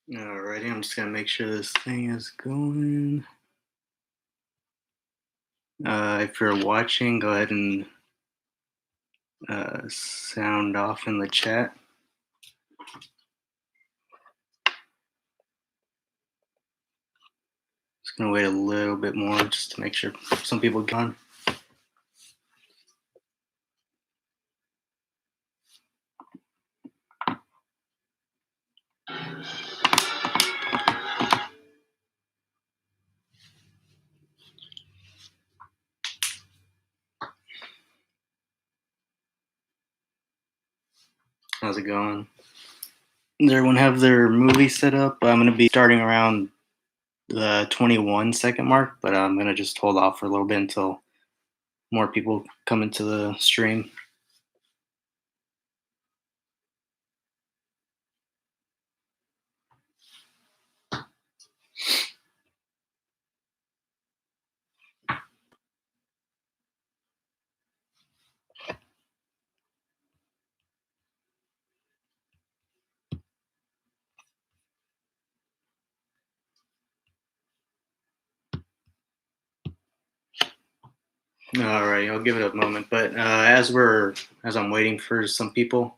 Alrighty, I'm just gonna make sure this thing is going. If you're watching, go ahead and sound off in the chat. Just gonna wait a little bit more just to make sure some people get on. How's it going? Does everyone have their movie set up? I'm gonna be starting around the 21-second mark, but I'm gonna just hold off for a little bit until more people come into the stream. All right, I'll give it a moment. But as I'm waiting for some people,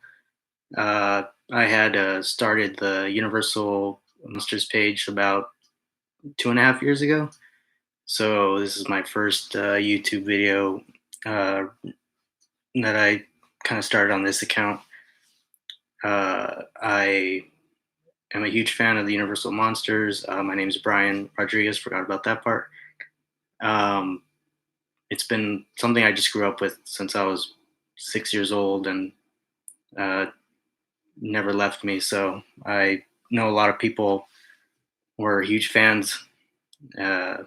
I had started the Universal Monsters page about 2.5 years ago. So this is my first YouTube video uh, that I kind of started on this account. I am a huge fan of the Universal Monsters. My name is Brian Rodriguez. Forgot about that part. Um, it's been something I just grew up with since I was 6 years old, and uh, never left me. So I know a lot of people were huge fans uh,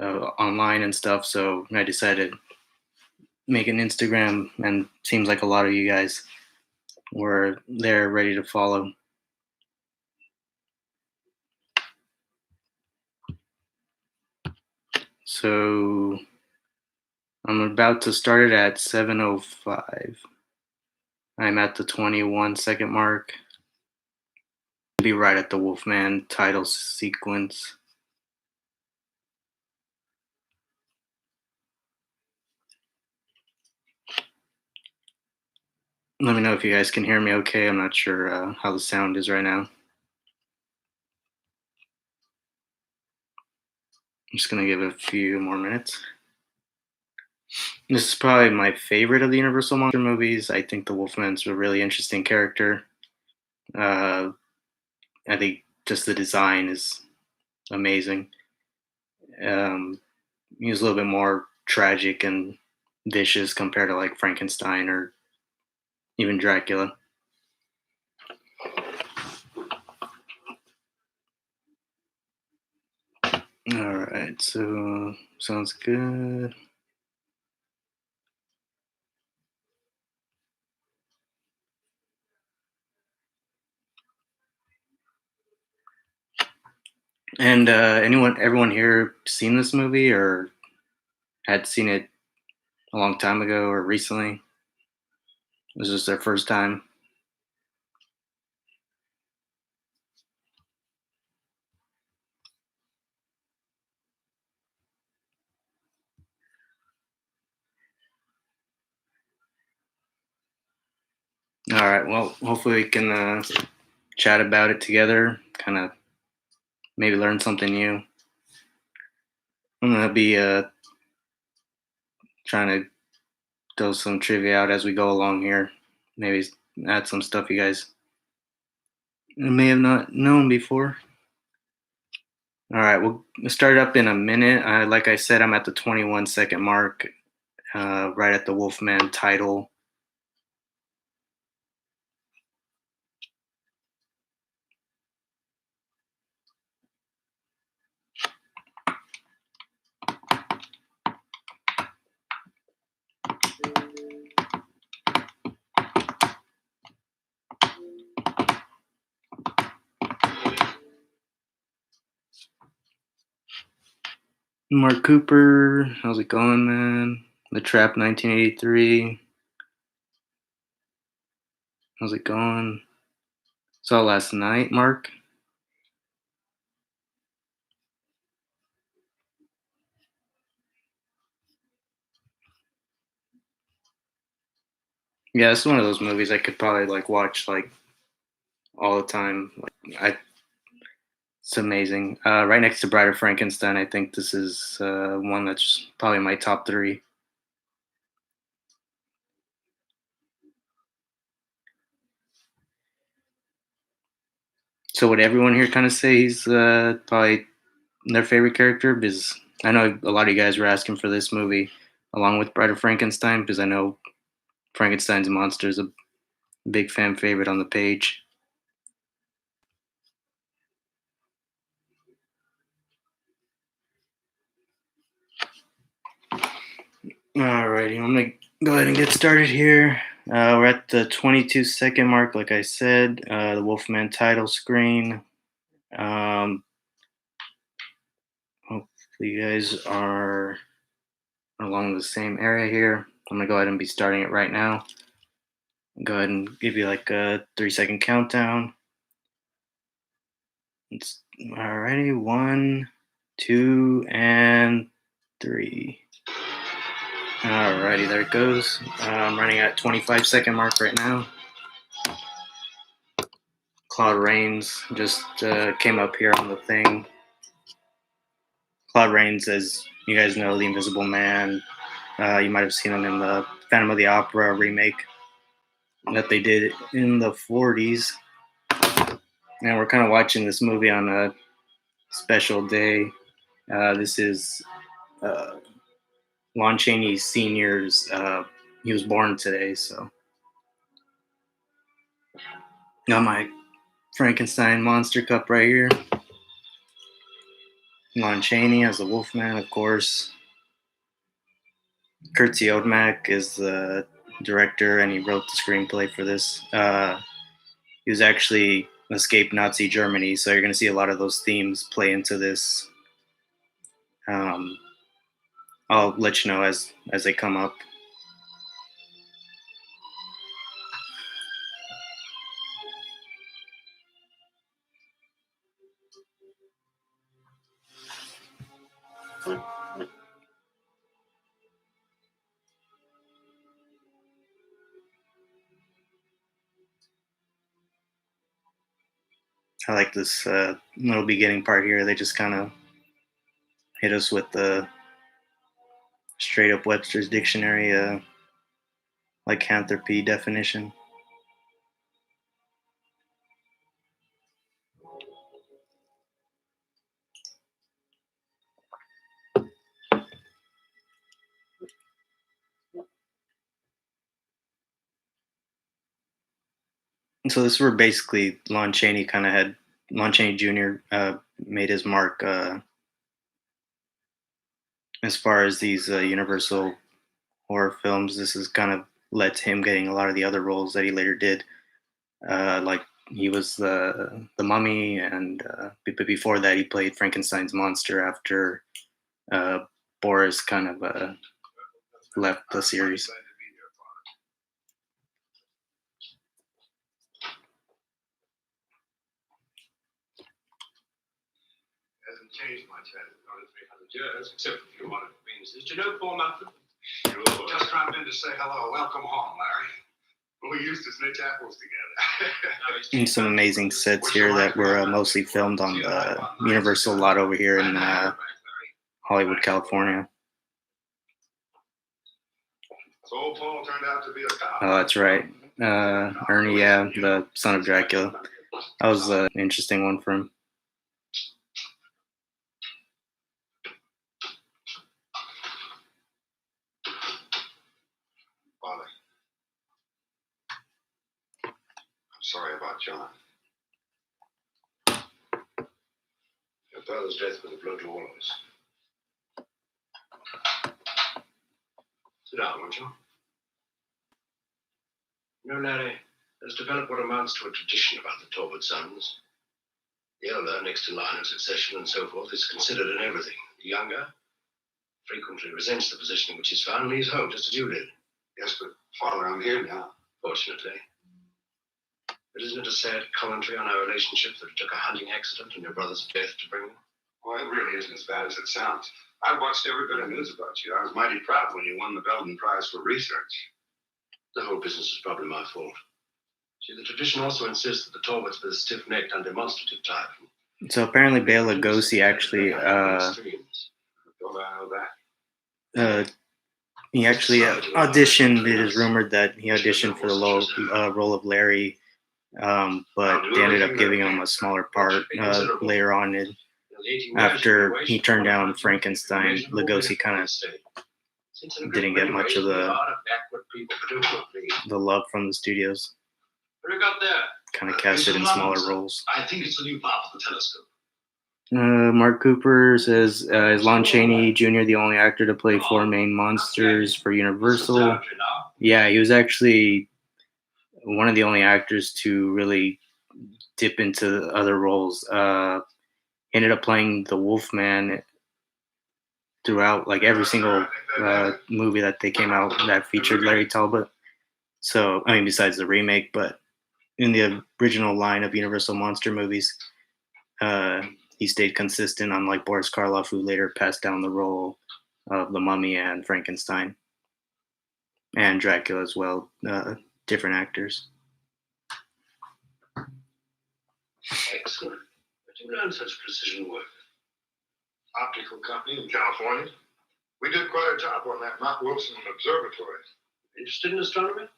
online and stuff. So I decided to make an Instagram, and seems like a lot of you guys were there ready to follow. So I'm about to start it at 7:05. I'm at the 21-second mark. Be right at the Wolfman title sequence. Let me know if you guys can hear me okay. I'm not sure how the sound is right now. I'm just going to give it a few more minutes. This is probably my favorite of the Universal Monster movies. I think the Wolfman's a really interesting character. Uh, I think just the design is amazing. He was a little bit more tragic and vicious compared to like Frankenstein or even Dracula. All right, so sounds good. And everyone here seen this movie or had seen it a long time ago or recently? Was this their first time? All right. Well, hopefully we can chat about it together. Kind of maybe learn something new. I'm gonna be trying to throw some trivia out as we go along here. Maybe add some stuff you guys may have not known before. All right, we'll start up in a minute. Like I said, I'm at the 21-second mark, right at the Wolfman title. Mark Cooper, how's it going, man? The Trap 1983, how's it going? Saw last night, Mark. Yeah, it's one of those movies I could probably like watch like all the time. It's amazing. Right next to Bride of Frankenstein, I think this is one that's probably my top three. So would everyone here kind of say he's probably their favorite character? Because I know a lot of you guys were asking for this movie along with Bride of Frankenstein, because I know Frankenstein's monster is a big fan favorite on the page. Alrighty, I'm gonna go ahead and get started here. We're at the 22-second mark, like I said. The Wolfman title screen. Um, Hopefully, you guys are along the same area here. I'm gonna go ahead and be starting it right now. Go ahead and give you like a 3-second countdown. It's alrighty. 1, 2, and 3. Alrighty, there it goes. I'm running at 25-second mark right now. Claude Rains just came up here on the thing. Claude Rains, as you guys know, the Invisible Man. You might have seen him in the Phantom of the Opera remake that they did in the 40s. And we're kind of watching this movie on a special day. This is uh, Lon Chaney Sr.'s, he was born today, so. Got my Frankenstein monster cup right here. Lon Chaney as the Wolfman, of course. Kurt Siodmak is the director, and he wrote the screenplay for this. He was actually escaped Nazi Germany, so you're going to see a lot of those themes play into this. Um, I'll let you know as they come up. I like this little beginning part here. They just kind of hit us with the straight up Webster's Dictionary, lycanthropy definition. And so this is where basically Lon Chaney Jr. Made his mark as far as these Universal horror films. This has kind of led to him getting a lot of the other roles that he later did. Like he was the Mummy, and but before that he played Frankenstein's monster after uh, Boris kind of left the series. Hasn't changed much, has it? Not in 300 years, except for a few modern conveniences. Do you know Paul Mumford? Sure. Just dropped in to say hello. Welcome home, Larry. We used to snitch apples together. And some amazing sets here that were mostly filmed on the Universal lot over here in Hollywood, California. So old Paul turned out to be a cop. Oh, that's right. Ernie, yeah, the son of Dracula. That was an interesting one for him. Father, I'm sorry about John. Your father's death was a blow to all of us. Sit down, won't you? You know, Larry, there's developed what amounts to a tradition about the Talbot sons. The elder, next in line of succession and so forth, is considered in everything. The younger, frequently resents the position in which he's found and leaves home, just as you did. Yes, but Father, I'm here now. Fortunately. But isn't it a sad commentary on our relationship that it took a hunting accident and your brother's death to bring you? Well, it really isn't as bad as it sounds. I watched every bit of news about you. I was mighty proud when you won the Belden Prize for research. The whole business is probably my fault. See, the tradition also insists that the Talbots be the stiff-necked, undemonstrative type. So apparently Bela Lugosi actually Don't I know that? he actually auditioned. It is rumored that he auditioned for the role of Larry, but they ended up giving him a smaller part later on. After he turned down Frankenstein, Lugosi kind of didn't get much of the love from the studios. What do you got there? Kind of cast it in smaller roles. I think it's a new part of the telescope. Mark Cooper says, is Lon Chaney Jr. the only actor to play four main monsters for Universal? Yeah, he was actually one of the only actors to really dip into other roles. Ended up playing the Wolfman throughout, like every single movie that they came out that featured Larry Talbot. So, I mean, besides the remake, but in the original line of Universal monster movies, he stayed consistent, unlike Boris Karloff, who later passed down the role of the Mummy and Frankenstein and Dracula as well. Different actors. Excellent. But you learn such precision work. Optical company in California. We did quite a job on that Mount Wilson Observatory. Interested in astronomy?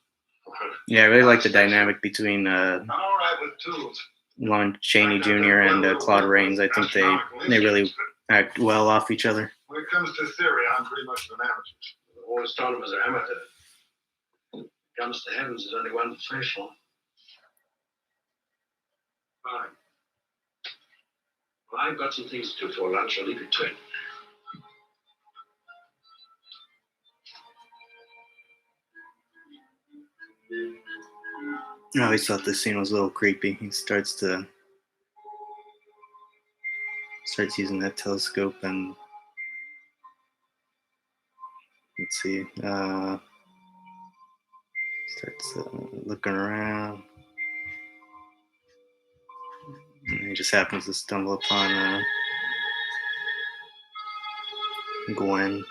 Yeah, I really like the dynamic between I'm all right with tools. Lon Chaney Jr. and Claude Rains. I think they really act well off each other. When it comes to theory, I'm pretty much an amateur. All astronomers are amateur. When it comes to heavens, there's only one professional. Fine. Well, I've got some things to do for lunch. I'll leave you to it. I always thought this scene was a little creepy. He starts using that telescope and let's see, starts looking around. And he just happens to stumble upon Gwen.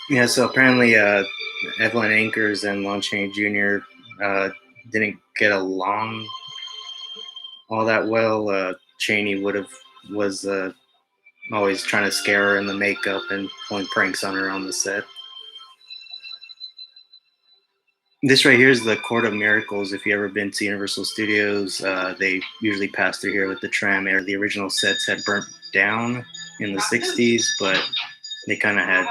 Yeah, so apparently Evelyn Ankers and Lon Chaney Jr. Didn't get along all that well. Chaney was always trying to scare her in the makeup and pulling pranks on her on the set. This right here is the Court of Miracles. If you ever been to Universal Studios, they usually pass through here with the tram. The original sets had burnt down in the '60s, but they kind of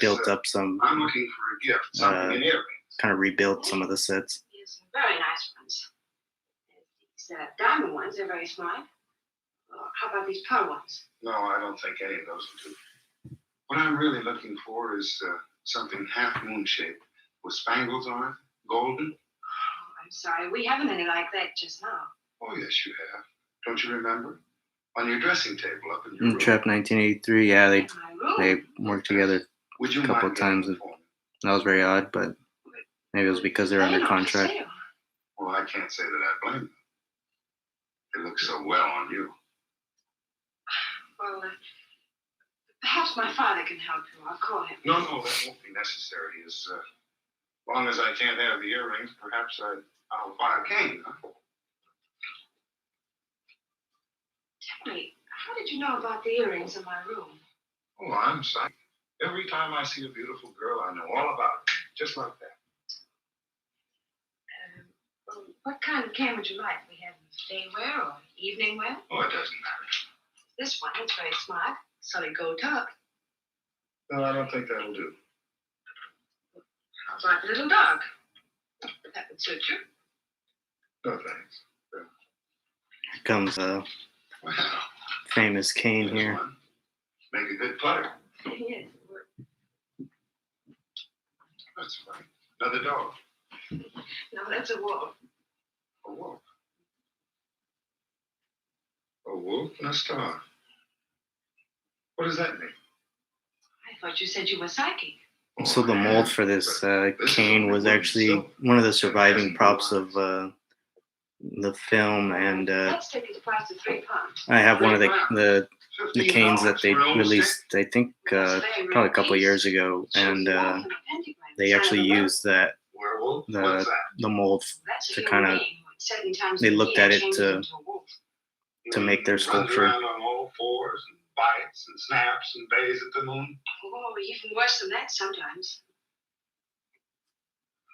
built up some. I'm looking for a gift, something in earrings. Kind of rebuilt some of the sets. Yes, very nice ones. These diamond ones are very smart. How about these pearl ones? No, I don't think any of those will do. What I'm really looking for is something half moon shaped with spangles on it, golden. Oh, I'm sorry. We haven't any like that just now. Oh, yes, you have. Don't you remember? On your dressing table up in your room. Trap 1983. Yeah, they worked together Would you a couple of times. That was very odd, but maybe it was because they're under contract. Well, I can't say that I blame them. They look so well on you. Well, perhaps my father can help you. I'll call him. No, that won't be necessary. As long as I can't have the earrings, perhaps I'll buy a cane. Huh? Tell me, how did you know about the earrings in my room? Oh, I'm psychic. Every time I see a beautiful girl, I know all about it. Just like that. Well, what kind of cane would you like? We have day wear or evening wear? Oh, it doesn't matter. This one, it's very smart. Solid gold top. No, I don't think that'll do. How about the little dog? That would suit you. No, thanks. Here comes Wow. famous cane There's here. one. Make a good putter. Yes. That's right. Another dog. No, that's a wolf. A wolf. A wolf and a star. What does that mean? I thought you said you were psychic. So the mold for this cane was actually one of the surviving props of the film, and Let's take his price to £3. I have one of the canes that they released, I think, probably a couple of years ago, and they actually used that Werewolf? What's that? the mold to kind of, they looked at it to make their Runs sculpture. around on all fours and bites and snaps and bays at the moon. Oh, even worse than that sometimes.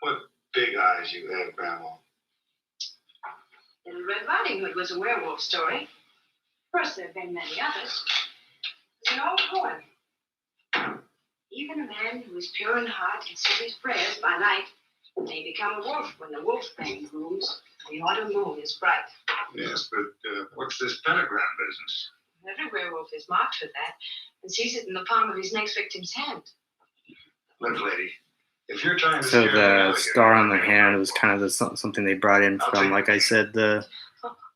What big eyes you have, Grandma. Little Red Riding Hood was a werewolf story. Of course, there have been many others. There's an old poem. Even a man who is pure in heart and says his prayers by night may become a wolf when the wolfman blooms and the autumn moon is bright. Yes, but what's this pentagram business? Every werewolf is marked for that and sees it in the palm of his next victim's hand. Look, lady, if you're trying to So scare me out the of here, star on the hand was kind of something they brought in from, like I said, the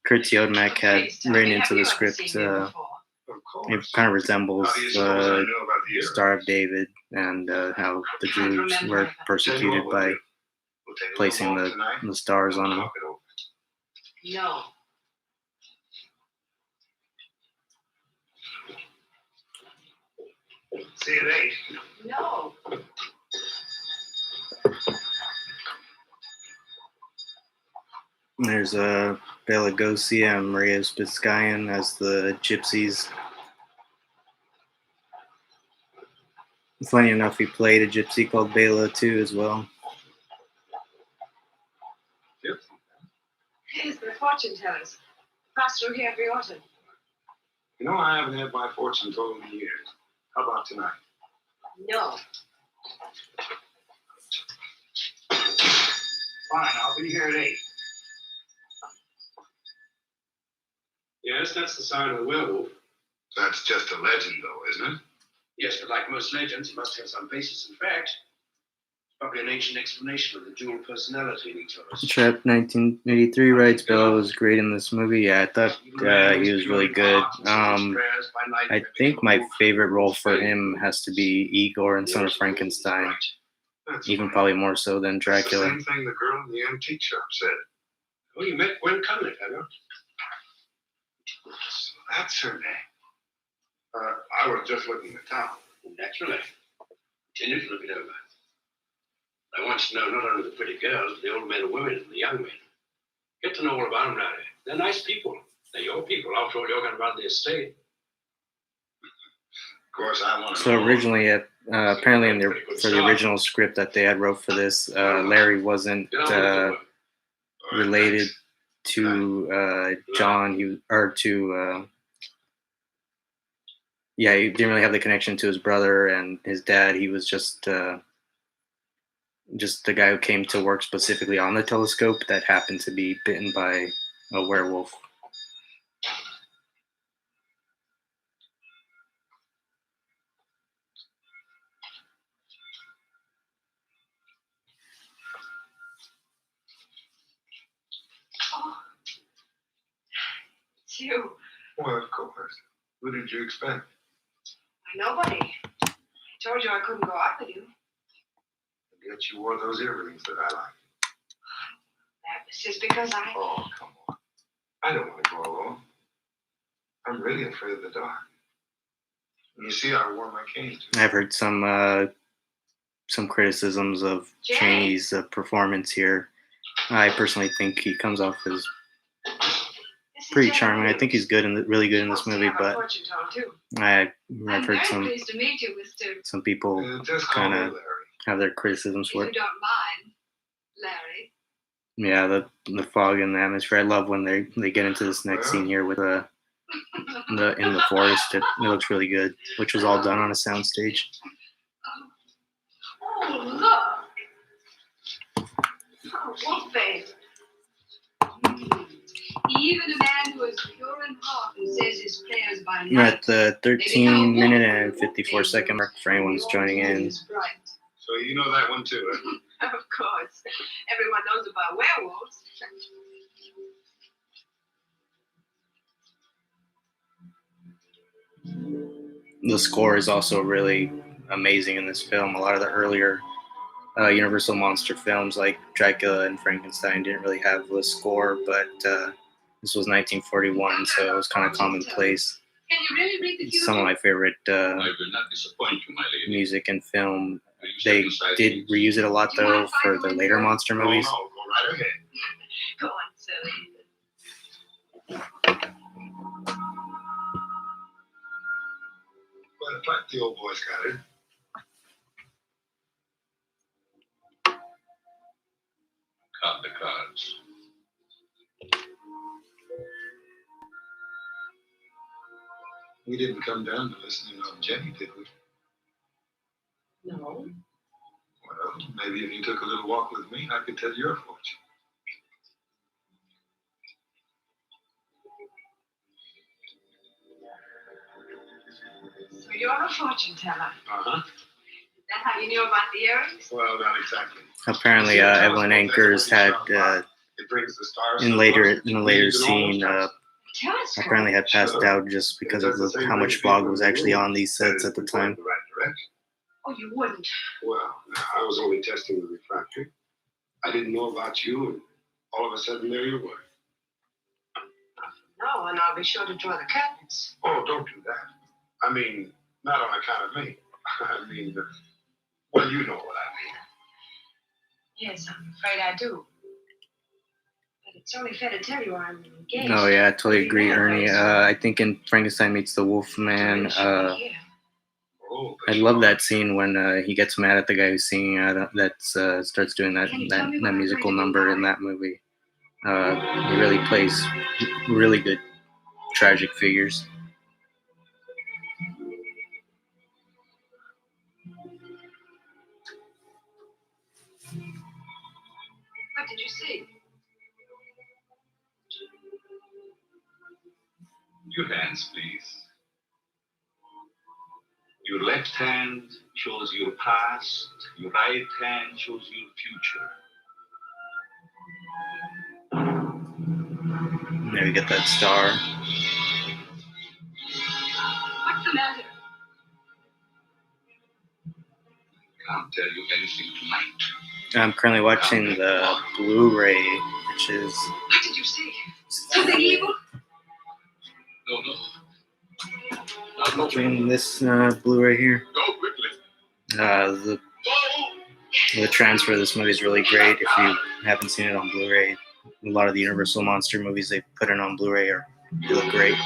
Kurt Yodemak had written into the script. Of It course. kind of resembles How do you suppose I the knew about the Star of David and how the Jews were persecuted by We'll take a placing little walk tonight. the stars We'll on them. talk it over. No. See you at 8. No. There's Bela Lugosi and Maria Spitzkayan as the gypsies. Funny enough, he played a gypsy called Bela too as well. Yep. Yes, they're fortune tellers. Pass through here every autumn. You know, I haven't had my fortune told in years. How about tonight? No. Fine, I'll be here at 8. Yes, that's the sign of the werewolf. That's just a legend, though, isn't it? Yes, but like most legends, it must have some basis in fact. Probably an ancient explanation of the dual personality in each of us. Trap 1983 writes Bela was great in this movie. Yeah, I thought he was really good. I think my favorite role for him has to be Igor in Son of Frankenstein, That's even funny. probably more so than It's the Dracula. same thing the girl in the antique shop said. Oh, you met Gwen Cunliffe, have you? So that's her name. I was just looking at town. Naturally. Continue to look it over. I want to know not only the pretty girls, but the old men and women and the young men. Get to know all about them, Larry. They're nice people. They're your people. After all, you're going to run the estate. Of course, I want to So know. originally, apparently for the original script that they had wrote for this, Larry wasn't Get on with your work. All right, related thanks. to John. He he didn't really have the connection to his brother and his dad. He was just the guy who came to work specifically on the telescope that happened to be bitten by a werewolf. Oh. It's you. Well, of course. Who did you expect? Nobody. I told you I couldn't go out with you. I guess you wore those earrings that I like. That was just because I... Oh, come on. I don't want to go alone. I'm really afraid of the dark. And you see, I wore my cane too. I've heard some criticisms of Chaney's performance here. I personally think he comes off as pretty charming. I think he's really good in this movie, but I've heard pleased to meet you, Mr. some people Just call me kinda Larry. have their criticisms If for you it. don't mind, Larry. Yeah, the fog and the atmosphere. I love when they get into this next scene here with in the forest. It looks really good, which was all done on a soundstage. Oh, look. Oh, Wolfman. Even a man who is pure in heart and says his prayers by We're night. at the 13-minute and 54-second mark for anyone who's joining in. So you know that one too, huh? Of course. Everyone knows about werewolves. The score is also really amazing in this film. A lot of the earlier Universal monster films like Dracula and Frankenstein didn't really have the score, but this was 1941, so it was kind of commonplace. Can you really read the It's some of my favorite I will not disappoint you, my lady. music and film. Will you They step aside, did please? reuse it a lot though for the later monster movies. Oh, no, go right ahead. Go on, silly. Well, the fact the old boy's got it. Count the cards. We didn't come down to listening on Jenny, did we? No. Well, maybe if you took a little walk with me, I could tell your fortune. So you're a fortune teller. Uh-huh. Is that how you knew about the earrings? Well, not exactly. Apparently, Evelyn Ankers had It brings the stars in so later close, in a later it scene Telescope. apparently had passed Sure. out just because of how much fog was actually on these sets at the time. The right direction. Oh, you wouldn't. Well, I was only testing the refractor. I didn't know about you, and all of a sudden there you were. No, and I'll be sure to draw the curtains. Oh, don't do that. I mean, not on account of me. I mean, well, you know what I mean. Yes, I'm afraid I do. But it's only fair to tell you I'm engaged. Oh yeah, I totally agree, Ernie. I think in Frankenstein Meets the Wolfman, Oh, I love that scene when he gets mad at the guy who's singing that starts doing that musical number in that movie. He really plays really good tragic figures. What did you see? Your hands, please. Your left hand shows your past. Your right hand shows your future. There you get that star. What's the matter? Can't tell you anything tonight. I'm currently watching the Blu-ray, which is What did you see? Something evil? No, no. Now go, watching this Blu-ray here. go quickly. The Go! transfer of this movie is really great. If you haven't seen it on Blu-ray, a lot of the Universal monster movies they put in on Blu-ray they look great.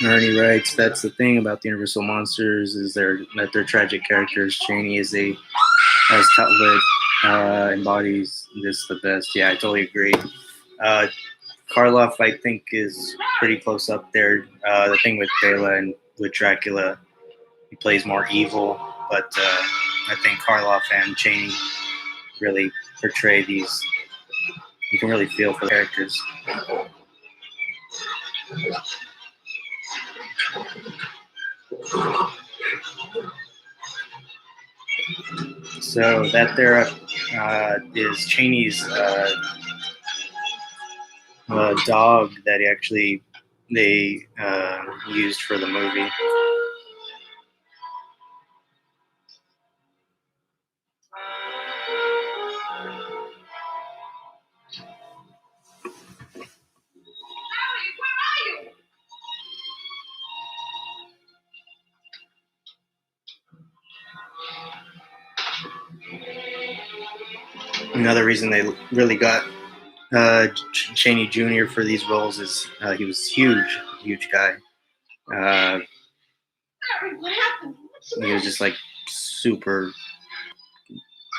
Ernie writes, "That's the thing about the Universal monsters is that they're tragic characters. Cheney as Tutlet embodies this the best." Yeah, I totally agree. Karloff, I think, is pretty close up there. The thing with Bela and with Dracula, he plays more evil, but I think Karloff and Cheney really portray these. You can really feel for the characters. So that there is Cheney's dog that they used for the movie. Harry, where are you? Another reason they really got Cheney Jr. for these roles is he was huge guy. Harry, what happened? What he was just like super,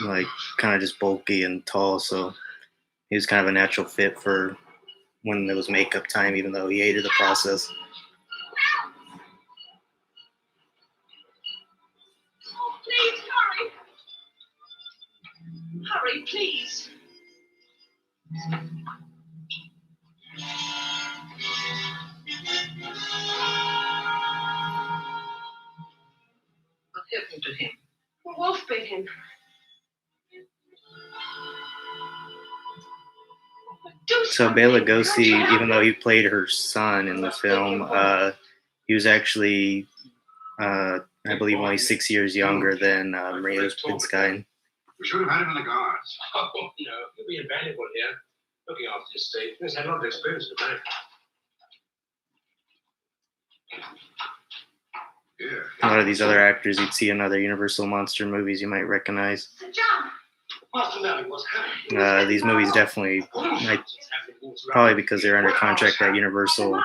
like kind of just bulky and tall. So he was kind of a natural fit for when it was makeup time, even though he hated the process. Oh, please, hurry. Hurry, please. What happened to him? The wolf bit him. Do So something. Bela Don't Lugosi, you have even though to? he played her son in the film, he was actually, I believe, only 6 years younger than Maria Spinskine. We should have had him in the guards. Oh, no. You'll be invaluable here. Looking after the estate. He's had a lot of experience in America. Yeah. A lot of these other actors you'd see in other Universal monster movies you might recognize. Sir John. Master Larry, what's happening? These movies definitely, probably because they're under contract at Universal,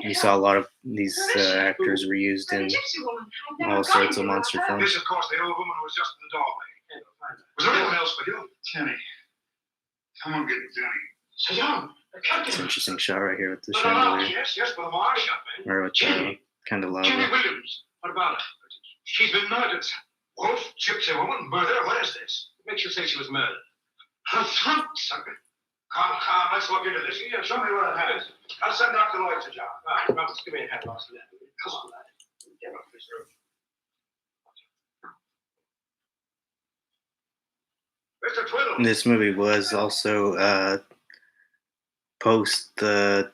you saw a lot of these actors were used in all sorts of monster films. This, of course, the old woman who was just in the doorway. Was there anyone else with you? Jenny. Come on, get Jenny. Sir John, the captain. It's an interesting shot right here with the No, chandelier, yes, for the marsh. or with the Jenny candelabra. Williams. What about her? She's been murdered. Wolf, gypsy woman, murder? What is this? What makes you say she was murdered? Her throat sucker. Come, let's look into this. Yeah, show me what it has. I'll send Dr. Lloyd to John. All right, Roberts, give me a hand, Master Larry. Come on, lad. Get up, please, sir. Mr. Twiddle. This movie was also post the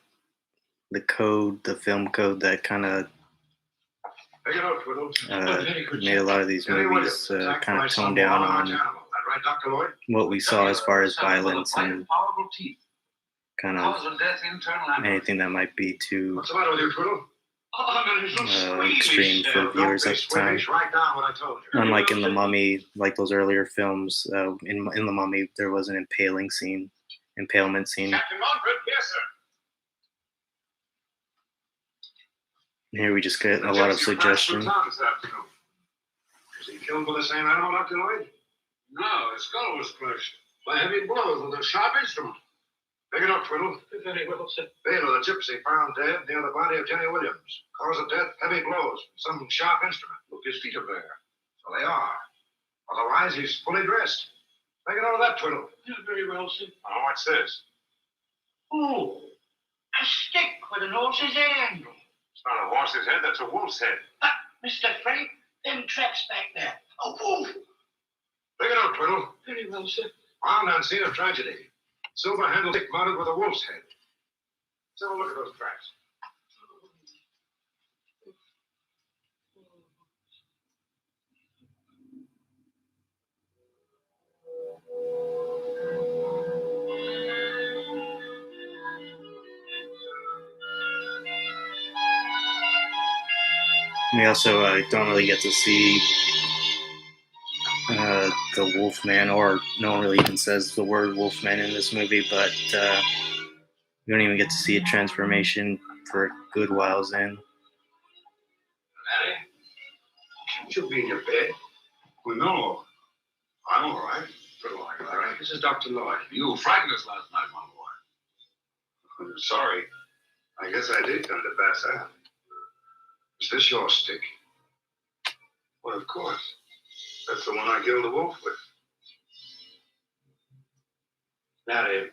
code, the film code that kind of Take it out, Twiddle. made a lot of these movies kind of tone down on Right, Dr. Lloyd? what we saw as far as violence and Powerful teeth. kind of Cause of death, internal hemorrhage. anything that might be too What's the matter with you, Twiddle? extreme for viewers at the time. Write down what I told you. Unlike in The Mummy, like those earlier films, in The Mummy, there was an impalement scene. Captain Monfort, yes, sir. Here we just get a lot of suggestion. Is he killed by the same animal, Dr. Lloyd? No, his skull was crushed by heavy blows with a sharp instrument. Pick it up, Twiddle. Very well, sir. Bela, the gypsy, found dead near the body of Jenny Williams. Cause of death, heavy blows, some sharp instrument. Look, his feet are bare. So they are. Otherwise, he's fully dressed. Make it out of that, Twiddle. Yeah, very well, sir. Now, what's this? Oh, a stick with an horse's head handle. It's not a horse's head, that's a wolf's head. Mr. Frank, them tracks back there. A wolf. Pick it up, Twiddle. Very well, sir. Found on scene of tragedy. Silver handle stick mounted with a wolf's head. Let's have a look at those tracks. We also don't really get to see the Wolfman, or no one really even says the word Wolfman in this movie, but we don't even get to see a transformation for a good whiles in. Larry, shouldn't you be in your bed? Well, no. I'm all right. Good morning, Larry. This is Dr. Lloyd. You frightened us last night, my boy. I'm sorry. I guess I did come to pass out. Is this your stick? Well, of course. That's the one I killed the wolf with. Larry,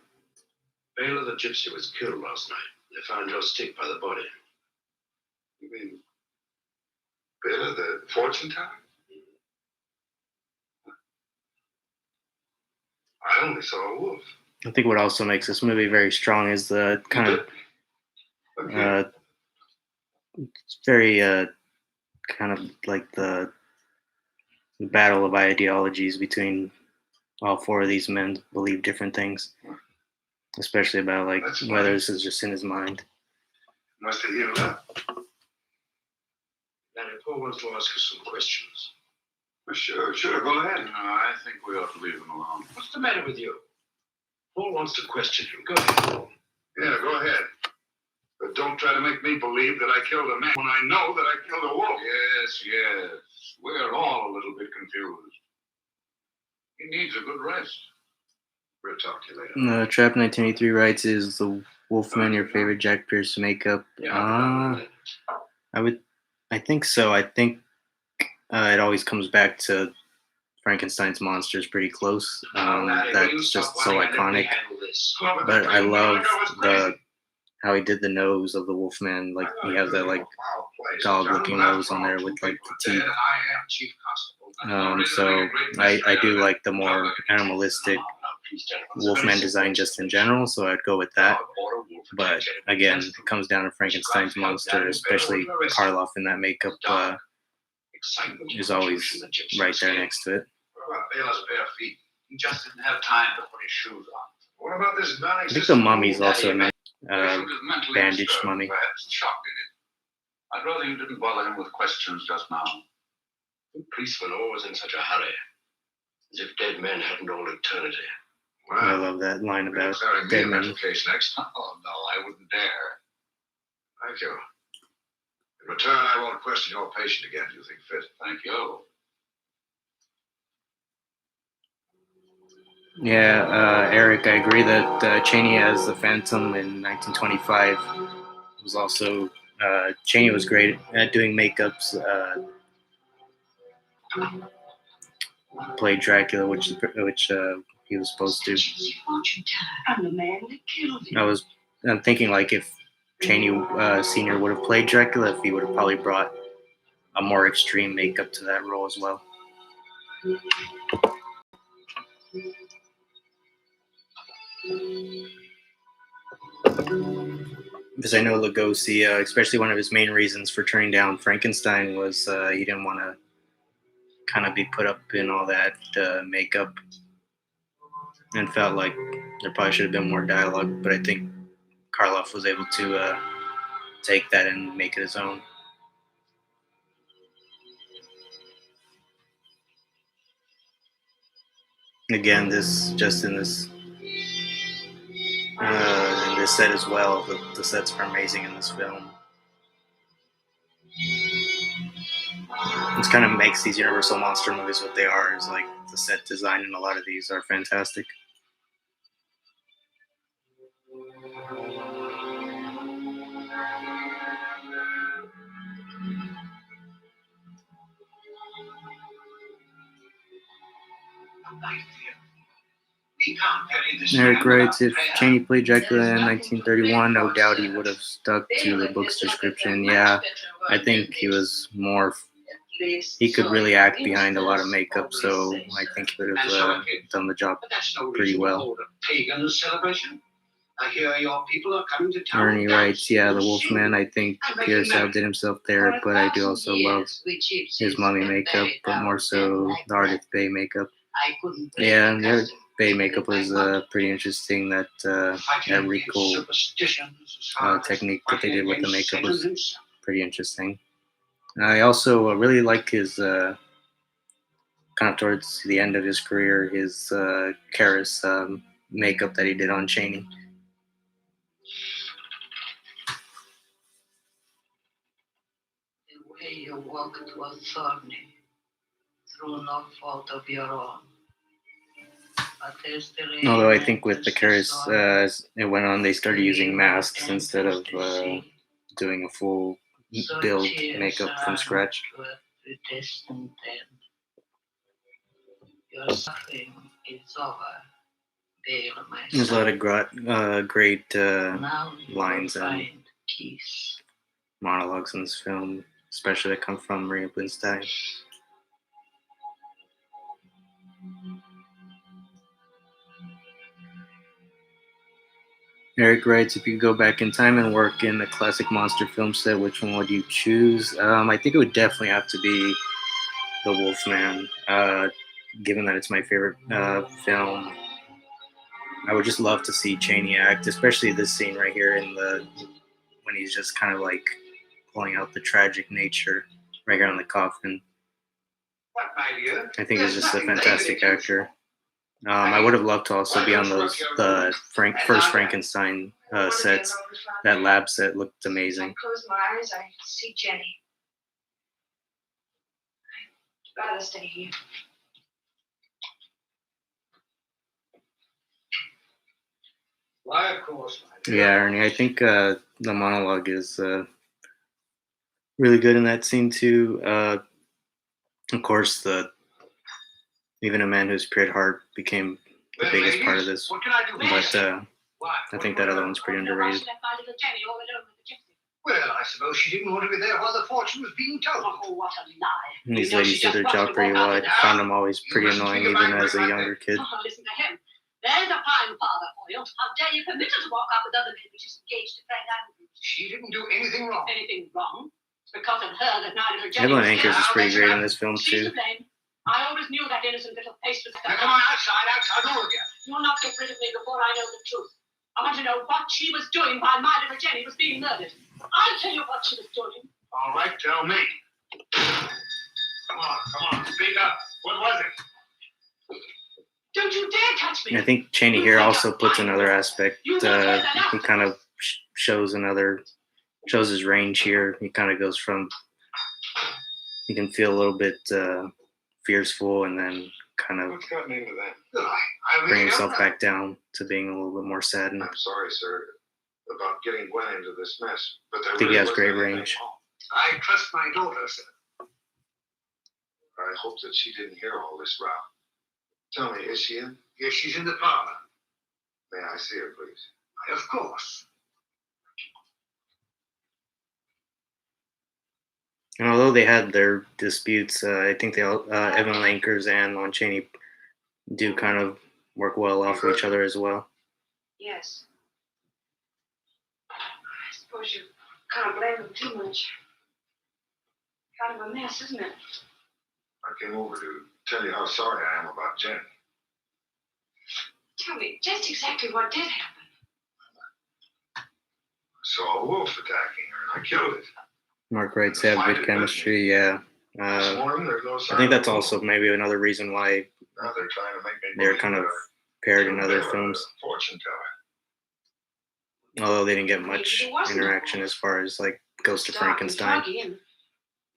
Bela the gypsy was killed last night. They found your stick by the body. You mean Bela, the fortune teller? I only saw a wolf. I think what also makes this movie very strong is the kind of Okay. it's very kind of like the battle of ideologies between all four of these men believe different things, especially about like That's whether funny. this is just in his mind. Must have healed up. Larry, Paul wants to ask you some questions. Well, sure, go ahead. No, I think we ought to leave him alone. What's the matter with you? Paul wants to question you. Go ahead, Paul. Yeah, go ahead. But don't try to make me believe that I killed a man when I know that I killed a wolf. Yes. We're all a little bit confused. He needs a good rest. We'll talk to you later. Trap 1983 writes, "Is the Wolfman your favorite Jack Pierce makeup?" I think so. I think it always comes back to Frankenstein's monster is pretty close. That's just so iconic. But I love the how he did the nose of the Wolfman. Like he has that like dog-looking nose on there with like the teeth. So I do like the more animalistic Wolfman design just in general. So I'd go with that. But again, it comes down to Frankenstein's monster, especially Karloff in that makeup. Is always right there next to it. What about Bela's bare feet? He just didn't have time to put his shoes on. What about this I think the mummy's also a nice He was mentally bandaged disturbed, mummy. perhaps shocked in it. I'd rather you didn't bother him with questions just now. The policemen are always in such a hurry, as if dead men hadn't all eternity. I love that line about dead men. Case next. Oh no, I wouldn't dare. Thank you. In return, I won't question your patient again. Do you think fit? Thank you. Yeah, Eric, I agree that Cheney as the Phantom in 1925 was also Cheney was great at doing makeups. Played Dracula, which he was supposed to. I'm the man that killed him. I'm thinking like if Cheney Senior would have played Dracula, if he would have probably brought a more extreme makeup to that role as well. Because I know Lugosi, especially one of his main reasons for turning down Frankenstein was he didn't want to kind of be put up in all that makeup, and felt like there probably should have been more dialogue. But I think Karloff was able to take that and make it his own. Again, this just in this set as well. The sets are amazing in this film. This kind of makes these Universal monster movies what they are. Is like the set design in a lot of these are fantastic. Eric writes, if Cheney played Dracula in 1931, no doubt he would have stuck to the book's description. Yeah, I think he was more. He could really act behind a lot of makeup, so I think he would have done the job pretty well. I hear your people are coming to town. Ernie writes, yeah, the Wolfman, I think Pierce outdid himself there, but I do also love his mummy makeup, but more so the Ardith Bay makeup. Yeah, the Bay makeup was pretty interesting. That recall technique that they did with the makeup was pretty interesting. I also really like his kind of towards the end of his career, his Karis makeup that he did on Cheney. The way you walked was thorny, through no fault of your own. Although I think with the Karis, as it went on, they started using masks instead of doing a full build makeup from scratch. Your suffering is over. There's a lot of great lines and peace. monologues in this film, especially that come from Maria Blinstein. Eric writes, if you could go back in time and work in a classic monster film set, which one would you choose? I think it would definitely have to be The Wolfman, given that it's my favorite film. I would just love to see Cheney act, especially this scene right here when he's just kind of like pulling out the tragic nature right here on the coffin. I think he's just a fantastic actor. I would have loved to also be on the first Frankenstein sets. That lab set looked amazing. I close my eyes, I see Jenny. I'd rather stay here. Why, of course, my dear. Yeah, Ernie, I think the monologue is really good in that scene too. Of course, the even a man whose period heart became the Well, biggest part of ladies, this. what can I do for you? But Why? I think that other one's pretty underrated. Well, I suppose she didn't want to be there while the fortune was being told. Oh, what a lie. And these You know, ladies she did their just job wants to pretty walk well. out I of found them always pretty mustn't annoying, speak even about as a like younger kid. Oh, listen to him. There's a fine father for you. How dare you permit her to walk out with other men when she's engaged to Frank Andrews? She didn't do anything wrong. Anything wrong? It's because of her that neither her Jenny Evelyn was Ankers is killed. pretty great in this film She's too. to blame. I always knew that innocent little face was Now come on, outside all again. You'll not get rid of me before I know the truth. I want to know what she was doing while my little Jenny was being murdered. I'll tell you what she was doing. All right, tell me. Come on, speak up. What was it? Don't you dare touch me. I think Cheney here also puts another aspect. He kind of shows his range here. He kind of goes from, you can feel a little bit fearful and then kind of What's gotten into that? Well, I really bring don't himself know. back down to being a little bit more saddened. I'm sorry, sir, about getting Gwen into this mess, but there I think he really has wasn't great anything range. wrong. I trust my daughter, sir. I hope that she didn't hear all this row. Tell me, is she in? Yes, she's in the parlor. May I see her, please? Of course. And although they had their disputes, I think they all, Evan Lankers and Lon Chaney do kind of work well off of each other as well. Yes. I suppose you can't blame them too much. Kind of a mess, isn't it? I came over to tell you how sorry I am about Jenny. Tell me just exactly what did happen. I saw a wolf attacking her, and I killed it. Mark writes they have good chemistry, yeah. This morning, there's no I sign think that's of a also wolf. maybe another reason why Now they're trying to make me they're believe kind of they're paired in other a films. fortune teller. Although they didn't get much interaction as far as like Ghost of Dark and Frankenstein. foggy and,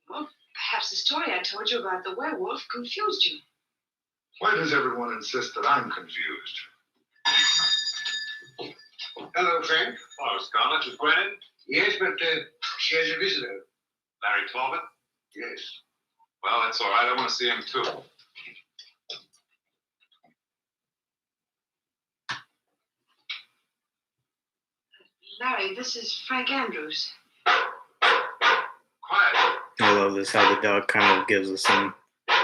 well, perhaps the story I told you about the werewolf confused you. Why does everyone insist that I'm confused? Hello, Frank. Hello, Scarlett. Is Gwen in? Yes, but she has a visitor. Larry Talbot? Yes. Well, that's all right. I want to see him too. Larry, this is Frank Andrews. Quiet. I love this how the dog kind of gives us some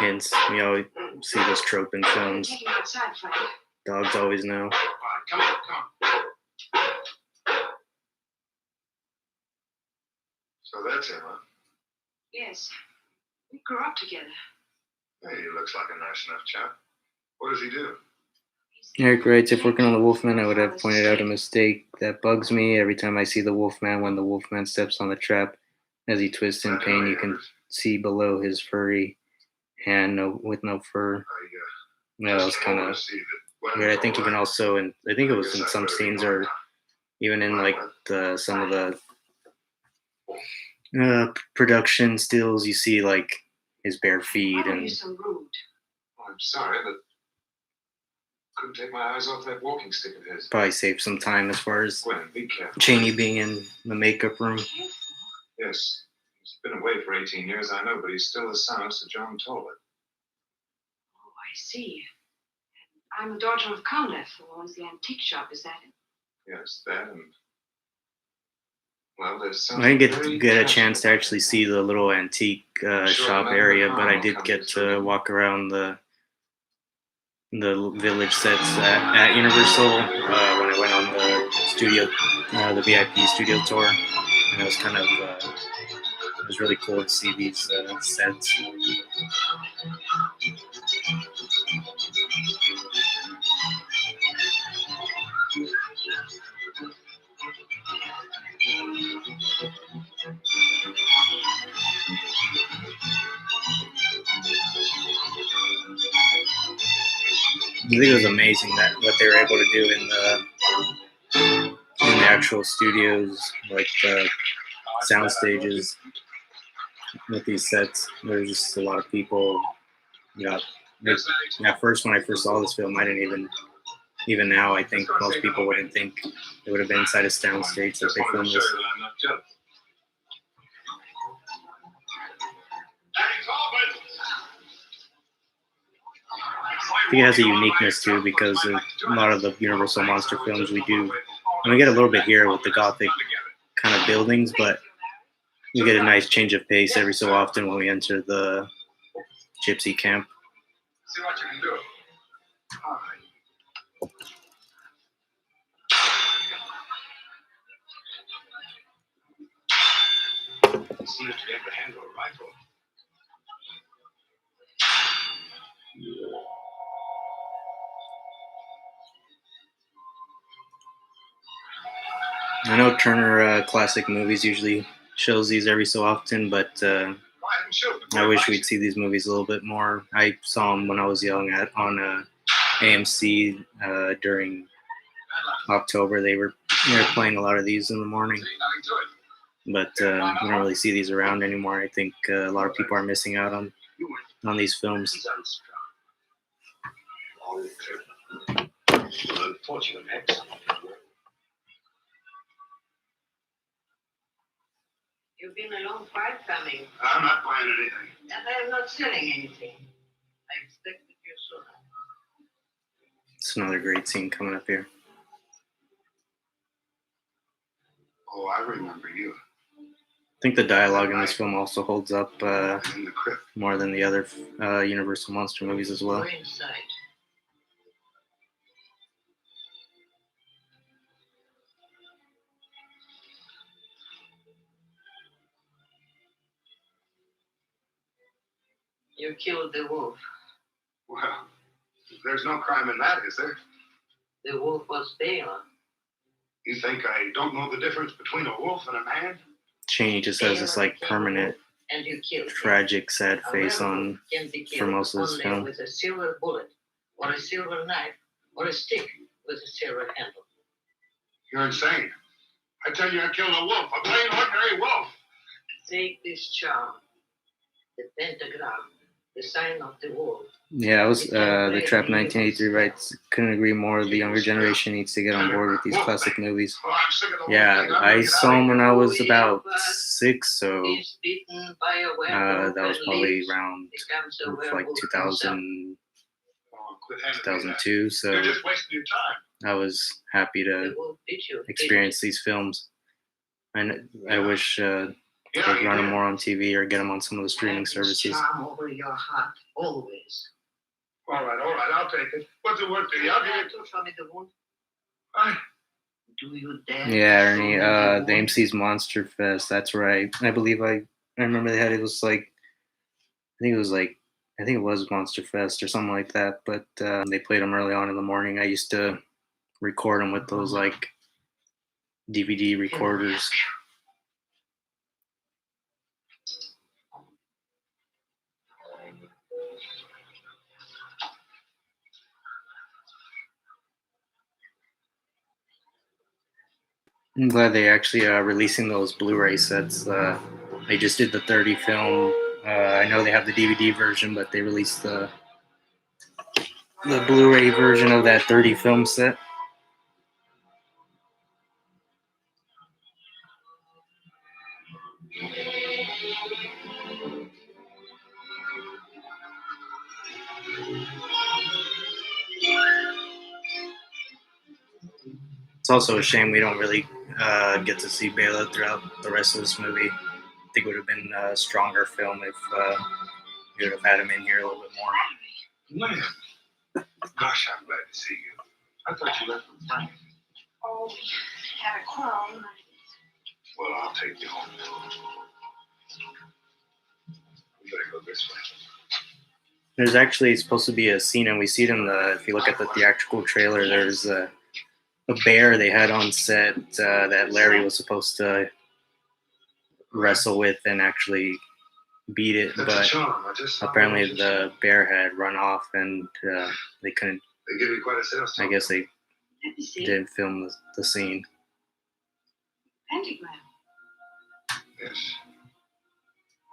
hints. We always see this trope in films. Take him outside, Frank. Dogs always know. Quiet. Come on, come on. So that's him, huh? Yes. We grew up together. Hey, he looks like a nice enough chap. What does he do? Eric writes, if working on the Wolfman, I would have pointed out a mistake that bugs me every time I see the Wolfman. When the Wolfman steps on the trap, as he twists in pain, you can see below his furry hand with no fur. Yeah, that was kind of weird. I think even also, and I think it was in some scenes or even in like some of the production stills, you see like his bare feet Why were you and so rude? I'm sorry, but couldn't take my eyes off that walking stick of his. probably save some time as far as Gwen, be careful. Cheney being in the makeup room. Yes. He's been away for 18 years, I know, but he's still the son of Sir John Talbot. Oh, I see. I'm the daughter of Conleth, who owns the antique shop. Is that it? Yes, that and... Well, there's I something didn't very get a tragic chance to about actually that. see the little antique shop area, but I did get to walk around the village sets at Universal when I went on the studio, the VIP studio tour, and it was kind of it was really cool to see these sets. I think it was amazing that what they were able to do in the actual studios, like the sound stages with these sets. There's just a lot of people. Yeah, at first when I first saw this film, I didn't even now I think most people wouldn't think it would have been inside a sound stage that they filmed this. I think it has a uniqueness too because a lot of the Universal monster films we do, and we get a little bit here with the gothic kind of buildings, but we get a nice change of pace every so often when we enter the gypsy camp. See what you can do. All right. See if you ever handle a rifle. I know Turner Classic Movies usually shows these every so often, but I wish we'd see these movies a little bit more. I saw them when I was young on AMC during October. They were playing a lot of these in the morning, but we don't really see these around anymore. I think a lot of people are missing out on these films. Unfortunate accident. You've been a long fight coming, I'm not buying anything. and I am not selling anything. I expected you sooner. It's another great scene coming up here. Oh, I remember you. I think the dialogue in this film also holds up In the crypt. more than the other Universal monster movies as well. Go inside. You killed the wolf. Well, there's no crime in that, is there? The wolf was there. You think I don't know the difference between a wolf and a man? Cheney just has this like permanent, And you killed him. tragic, sad face A on werewolf can be for killed most of this only film. with a silver bullet, or a silver knife, or a stick with a silver handle. You're insane. I tell you, I killed a wolf, a plain ordinary wolf. Take this charm, the pentagram, the sign of the wolf. Yeah, I was the Trap 1983 writes. Couldn't agree more. The younger generation needs to get on board with these classic movies. Oh, I'm sick of the wolf Yeah, thing. I'm gonna I get saw out of them here. when I was about 6, so Is bitten by a werewolf that was and probably lives, around becomes a like werewolf 2000, Oh, quit handing me that. 2002. So You're just wasting your time. I was happy himself. to The wolf bit you, experience these films, and I wish Yeah, they'd you run them did. more on TV or get them on some of the streaming Have this services. charm over your heart always. All right, I'll take it. What's it worth to you? I'll give it. To show me the wound. I, Do you dare? Yeah, show Ernie. me The wound? AMC's Monster Fest. That's right. I believe I remember they had it was like I think it was Monster Fest or something like that. But they played them early on in the morning. I used to record them with those like DVD recorders. I'm glad they actually are releasing those Blu-ray sets. They just did the 30 film. I know they have the DVD version, but they released the Blu-ray version of that 30 film set. It's also a shame we don't really get to see Bela throughout the rest of this movie. I think it would have been a stronger film if we would have had him in here a little bit more. Lynn. Gosh, I'm glad to see you. I thought you left with Frank. Oh, we had a quarrel. Well, I'll take you home now. We better go this way. There's actually supposed to be a scene, and we see it in the. If you look at the theatrical trailer, there's a bear they had on set that Larry was supposed to wrestle with and actually beat it, That's a but charm. I just saw apparently it. the bear had run off and they couldn't. They give me quite a sales I talk. guess they Let me see. didn't film the scene. pentagram. Yes.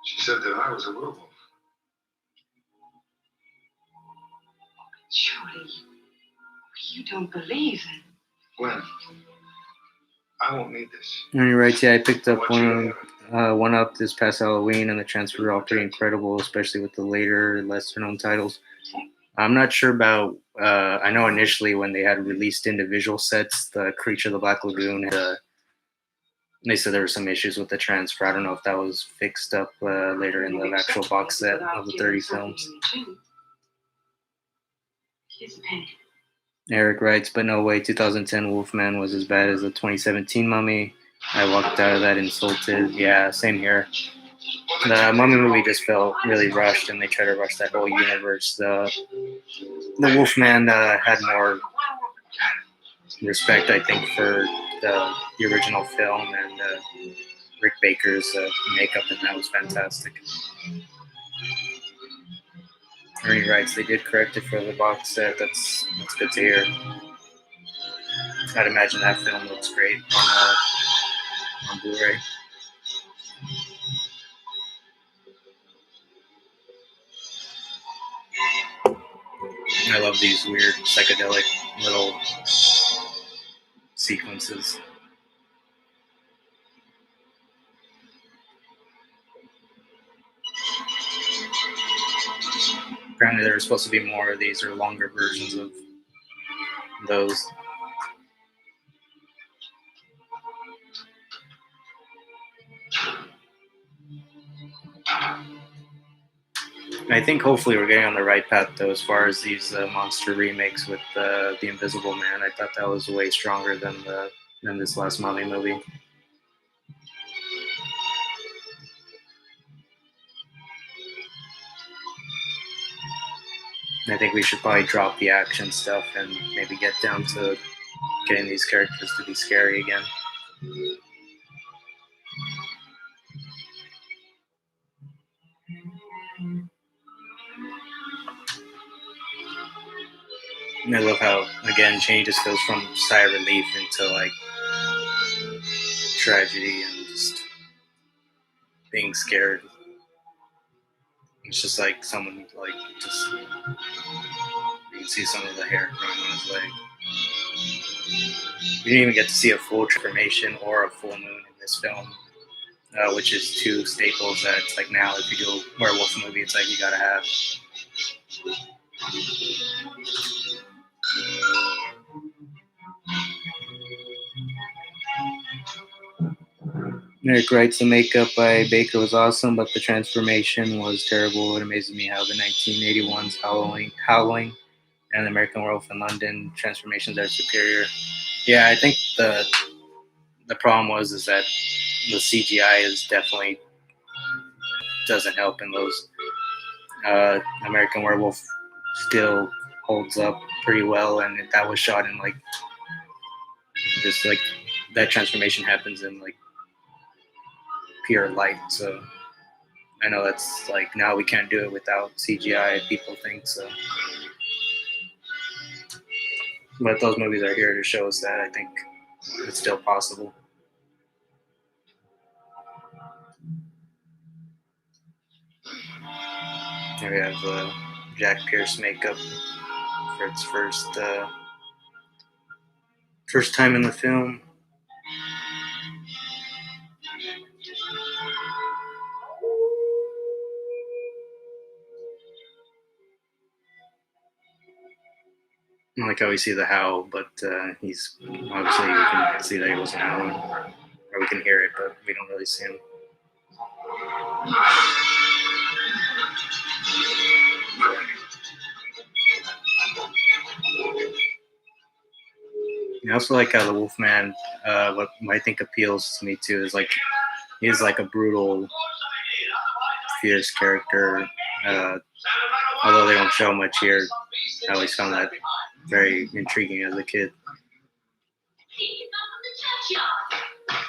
She said that I was a werewolf. Surely, you don't believe in. Gwen, I won't need this. And he writes, yeah, I picked I up want you to have it. one up this past Halloween, and the transfers are all pretty incredible, especially with the later, lesser known titles. I'm not sure about. I know initially when they had released individual sets, the Creature of the Black Lagoon had they said there were some issues with the transfer. I don't know if that was fixed up later in the actual box set of the 30 films. Here's a penny. Eric writes, but no way, 2010 Wolfman was as bad as the 2017 Mummy. I walked out of that insulted. Yeah, same here. The Mummy movie just felt really rushed, and they tried to rush that whole universe. The Wolfman had more respect, I think, for the original film, and Rick Baker's makeup in that was fantastic. Ernie writes, they did correct it for the box set. That's good to hear. I'd imagine that film looks great on Blu-ray. I love these weird psychedelic little sequences. Apparently there were supposed to be more of these or longer versions of those. I think hopefully we're getting on the right path though as far as these monster remakes with The Invisible Man. I thought that was way stronger than this last Mummy movie. I think we should probably drop the action stuff and maybe get down to getting these characters to be scary again. And I love how, again, Chaney just goes from sigh of relief into like tragedy and just being scared. It's just like someone like just you can see some of the hair growing on his leg. You didn't even get to see a full transformation or a full moon in this film, which is two staples that it's like now if you do a werewolf movie, it's like you gotta have. Eric writes, the makeup by Baker was awesome, but the transformation was terrible. It amazes me how the 1981's Howling and the American Werewolf in London transformations are superior. Yeah, I think the problem is that the CGI is definitely doesn't help in those. American Werewolf still holds up pretty well, and that was shot in like just like that transformation happens in like pure light. So I know that's like now we can't do it without CGI. People think so, but those movies are here to show us that I think it's still possible. Here we have Jack Pierce makeup for its first time in the film. I like how we see the howl, but he's obviously you can see that he wasn't howling, or we can hear it, but we don't really see him. I also like how the Wolfman, what I think appeals to me too, is like he's like a brutal, fierce character. Although they don't show much here, I always found that very intriguing as a kid.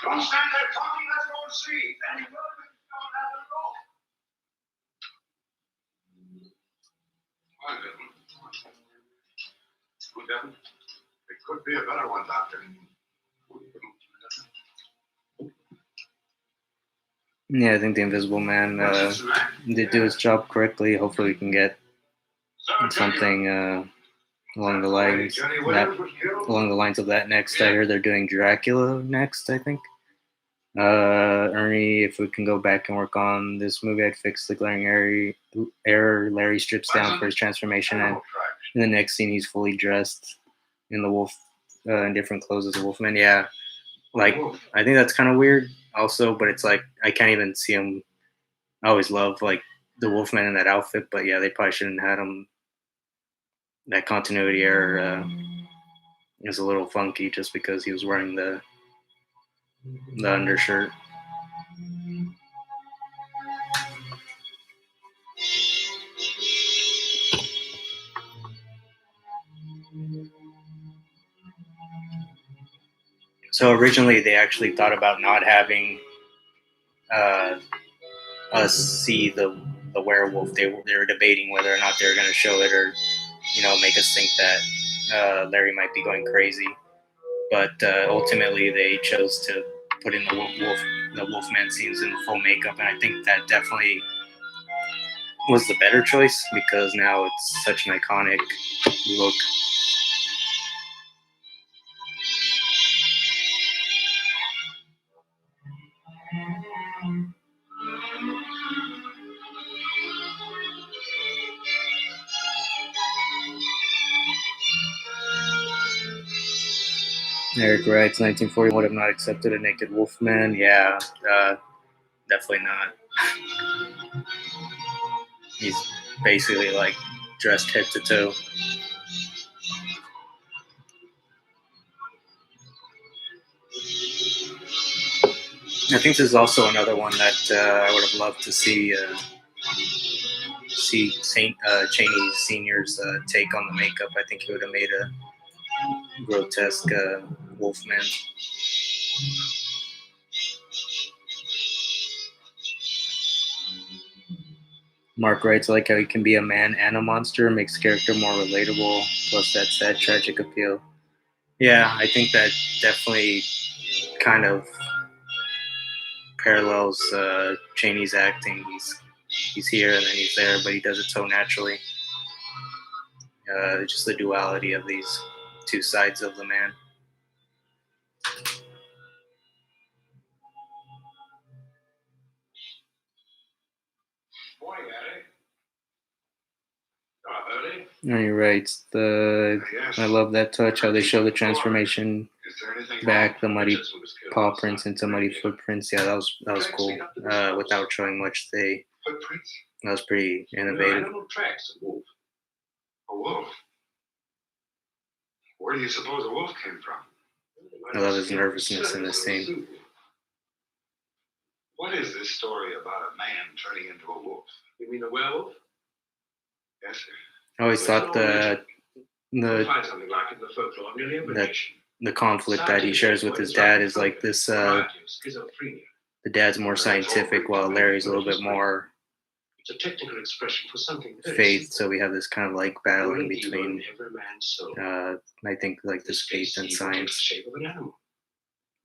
Don't stand there talking, let's go and see. Then you will don't have it all. Hi, Devin. Who, Devin? It could be a better one, Doctor. Yeah, I think the Invisible Man did do his job correctly. Hopefully, we can get something along the lines of that next. I heard they're doing Dracula next. I think. Ernie, if we can go back and work on this movie, I'd fix the glaring error. Larry strips down for his transformation, and in the next scene, he's fully dressed in the wolf, in different clothes as a wolfman. Yeah, like I think that's kind of weird, also. But it's like I can't even see him. I always love like the wolfman in that outfit, but yeah, they probably shouldn't have had him. That continuity error is a little funky just because he was wearing the undershirt. So originally, they actually thought about not having uh, us see the werewolf. They were debating whether or not they were going to show it or make us think that Larry might be going crazy. But ultimately, they chose to put in the Wolfman scenes in full makeup, and I think that definitely was the better choice because now it's such an iconic look. Eric writes, 1941 would have not accepted a naked Wolfman. Yeah, definitely not. He's basically like dressed head to toe. I think this is also another one that I would have loved to see Saint Cheney Senior's take on the makeup. I think he would have made a grotesque Wolfman. Mark writes, I like how he can be a man and a monster, makes the character more relatable, plus that sad, tragic appeal. Yeah, I think that definitely kind of parallels Cheney's acting. He's here and then he's there, but he does it so naturally. Just the duality of these two sides of the man. Morning, Eddie. Early? And he writes, I love that touch, how they show the transformation back, the muddy paw prints into muddy footprints. Yeah, that was cool. Without showing much, that was pretty innovative. Animal tracks, a wolf. A wolf? Where do you suppose a wolf came from? I love his nervousness in this scene. What is this story about a man turning into a wolf? You mean a werewolf? Yes, sir. I always thought You'll find something like it in the folklore of nearly every nation. the conflict that he shares with his dad is like this. The dad's more scientific, while Larry's a little bit more it's a technical expression for something faith. So we have this kind of like battling between, I think, like this faith and science,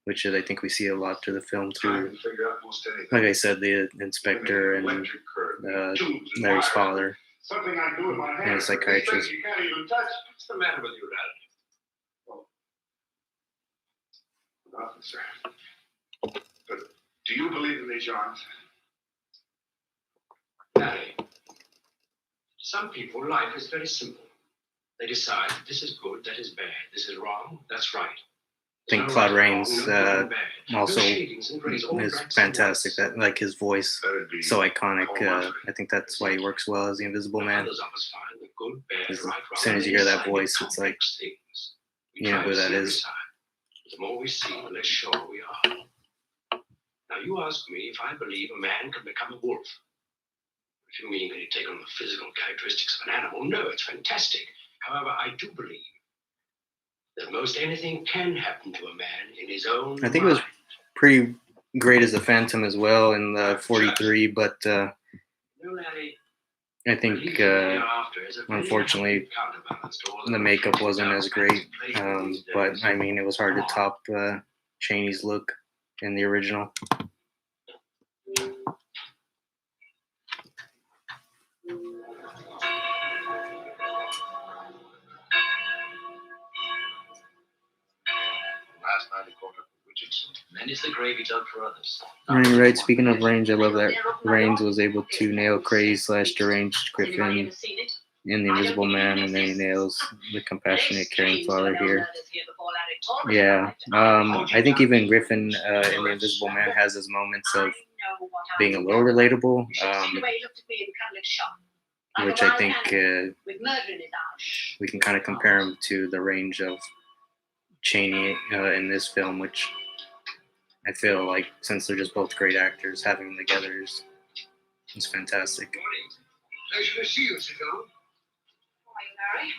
which is, I think we see a lot through the film through, like I said, the inspector and Larry's father. Something I do with my hands. And a psychiatrist. You can't even touch. What's the matter with you, Dad? Nothing, sir. But do you believe in these yarns? Larry, some people, life is very simple. They decide this is good, that is bad, this is wrong, that's right. I think Cloud Rains also is fantastic. That like his voice, so iconic. I think that's why he works well as the Invisible Man. As soon as you hear that voice, it's like you know who that is. The more we see, the less sure we are. Now you ask me if I believe a man can become a wolf. If you mean can he take on the physical characteristics of an animal? No, it's fantastic. However, I do believe that most anything can happen to a man in his own I think it was pretty great as a Phantom as well in the 43, but I think unfortunately the makeup wasn't as great. But I mean, it was hard to top Cheney's look in the original. And then it's the gravy dug for others. Right. Speaking of Range, I love that Rains was able to nail crazy/deranged Griffin in The Invisible Man, and then he nails the compassionate, caring father here. Yeah. I think even Griffin in The Invisible Man has his moments of being a little relatable, which I think we can kind of compare him to the range of Cheney in this film, which I feel like, since they're just both great actors, having them together is fantastic. Pleasure to see you, Sir John. Larry?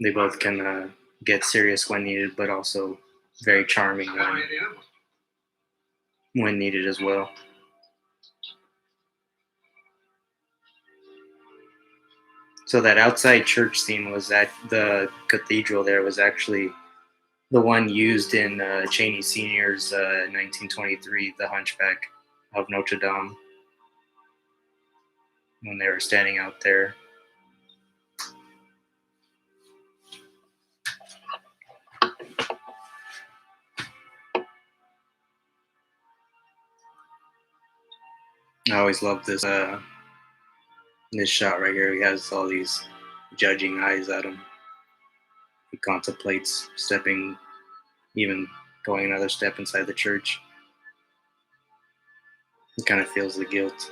They both can get serious when needed, but also very charming when needed as well. So that outside church scene was at the cathedral there was actually the one used in Cheney Sr.'s 1923, The Hunchback of Notre Dame, when they were standing out there. I always love this shot right here. He has all these judging eyes at him. He contemplates stepping, even going another step inside the church. He kind of feels the guilt.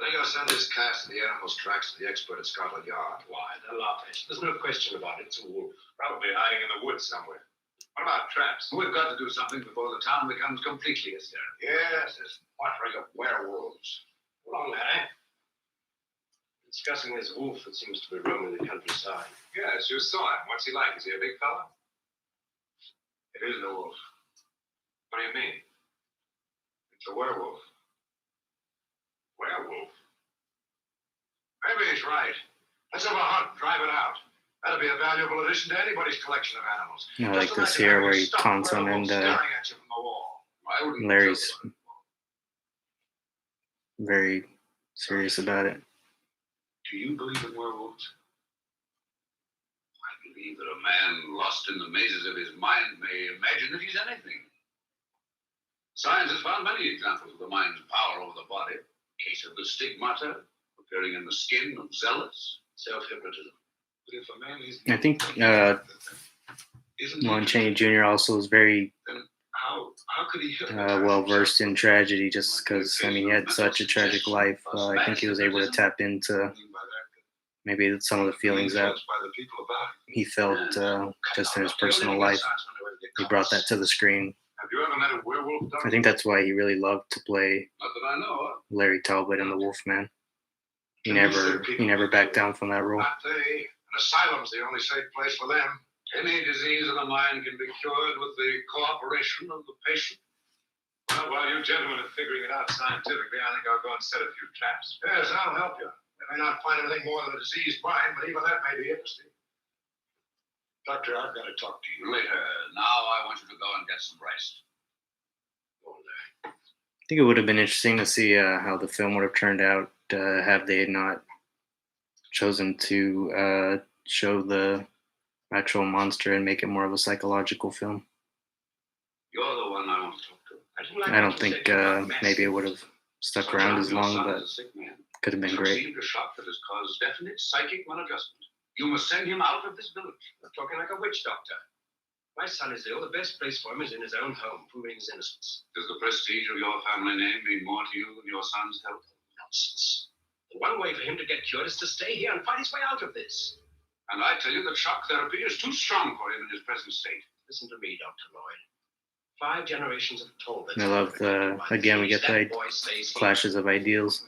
I think I'll send this cast of the animal's tracks to the expert at Scotland Yard. Why, they'll laugh at you. There's no question about it. It's a wolf. Probably hiding in the woods somewhere. What about traps? We've got to do something before the town becomes completely hysterical. Yes, this muttering of werewolves. Hold on, Larry. Discussing this wolf that seems to be roaming the countryside. Yes, you saw him. What's he like? Is he a big fella? It isn't a wolf. What do you mean? It's a werewolf. Werewolf? Maybe he's right. Let's have a hunt, drive it out. That'll be a valuable addition to anybody's collection of animals. I like this here where he taunts him and Larry's very serious about it. Do you believe in werewolves? I believe that a man lost in the mazes of his mind may imagine that he's anything. Science has found many examples of the mind's power over the body. Case of the stigmata, appearing in the skin of zealots, self-hypnotism. But if a man is... I think Lon Chaney Jr. also is very how could he well versed in tragedy, just because he had such a tragic life. I think he was able to tap into maybe some of the feelings that he felt just in his personal life. He brought that to the screen. Have you ever met a werewolf, Doctor? I think that's why he really loved to play Not that I know of. Larry Talbot in The Wolfman. He never backed down from that role. Not they. An asylum's the only safe place for them. Any disease of the mind can be cured with the cooperation of the patient. Well, while you gentlemen are figuring it out scientifically, I think I'll go and set a few traps. Yes, I'll help you. I may not find anything more than a diseased mind, but even that may be interesting. Doctor, I've got to talk to you. Later. Now I want you to go and get some rest. I think it would have been interesting to see how the film would have turned out had they not chosen to show the actual monster and make it more of a psychological film. You're the one I want to talk to. I don't think maybe it would have stuck around as long, but could have been great. Received a shock that has caused definite psychic maladjustment. You must send him out of this village. You're talking like a witch doctor. My son is ill. The best place for him is in his own home, proving his innocence. Does the prestige of your family name mean more to you than your son's health? Nonsense. The one way for him to get cured is to stay here and fight his way out of this. And I tell you that shock therapy is too strong for him in his present state. Listen to me, Dr. Lloyd. 5 generations of Talbots. I love again we get the clashes of ideals.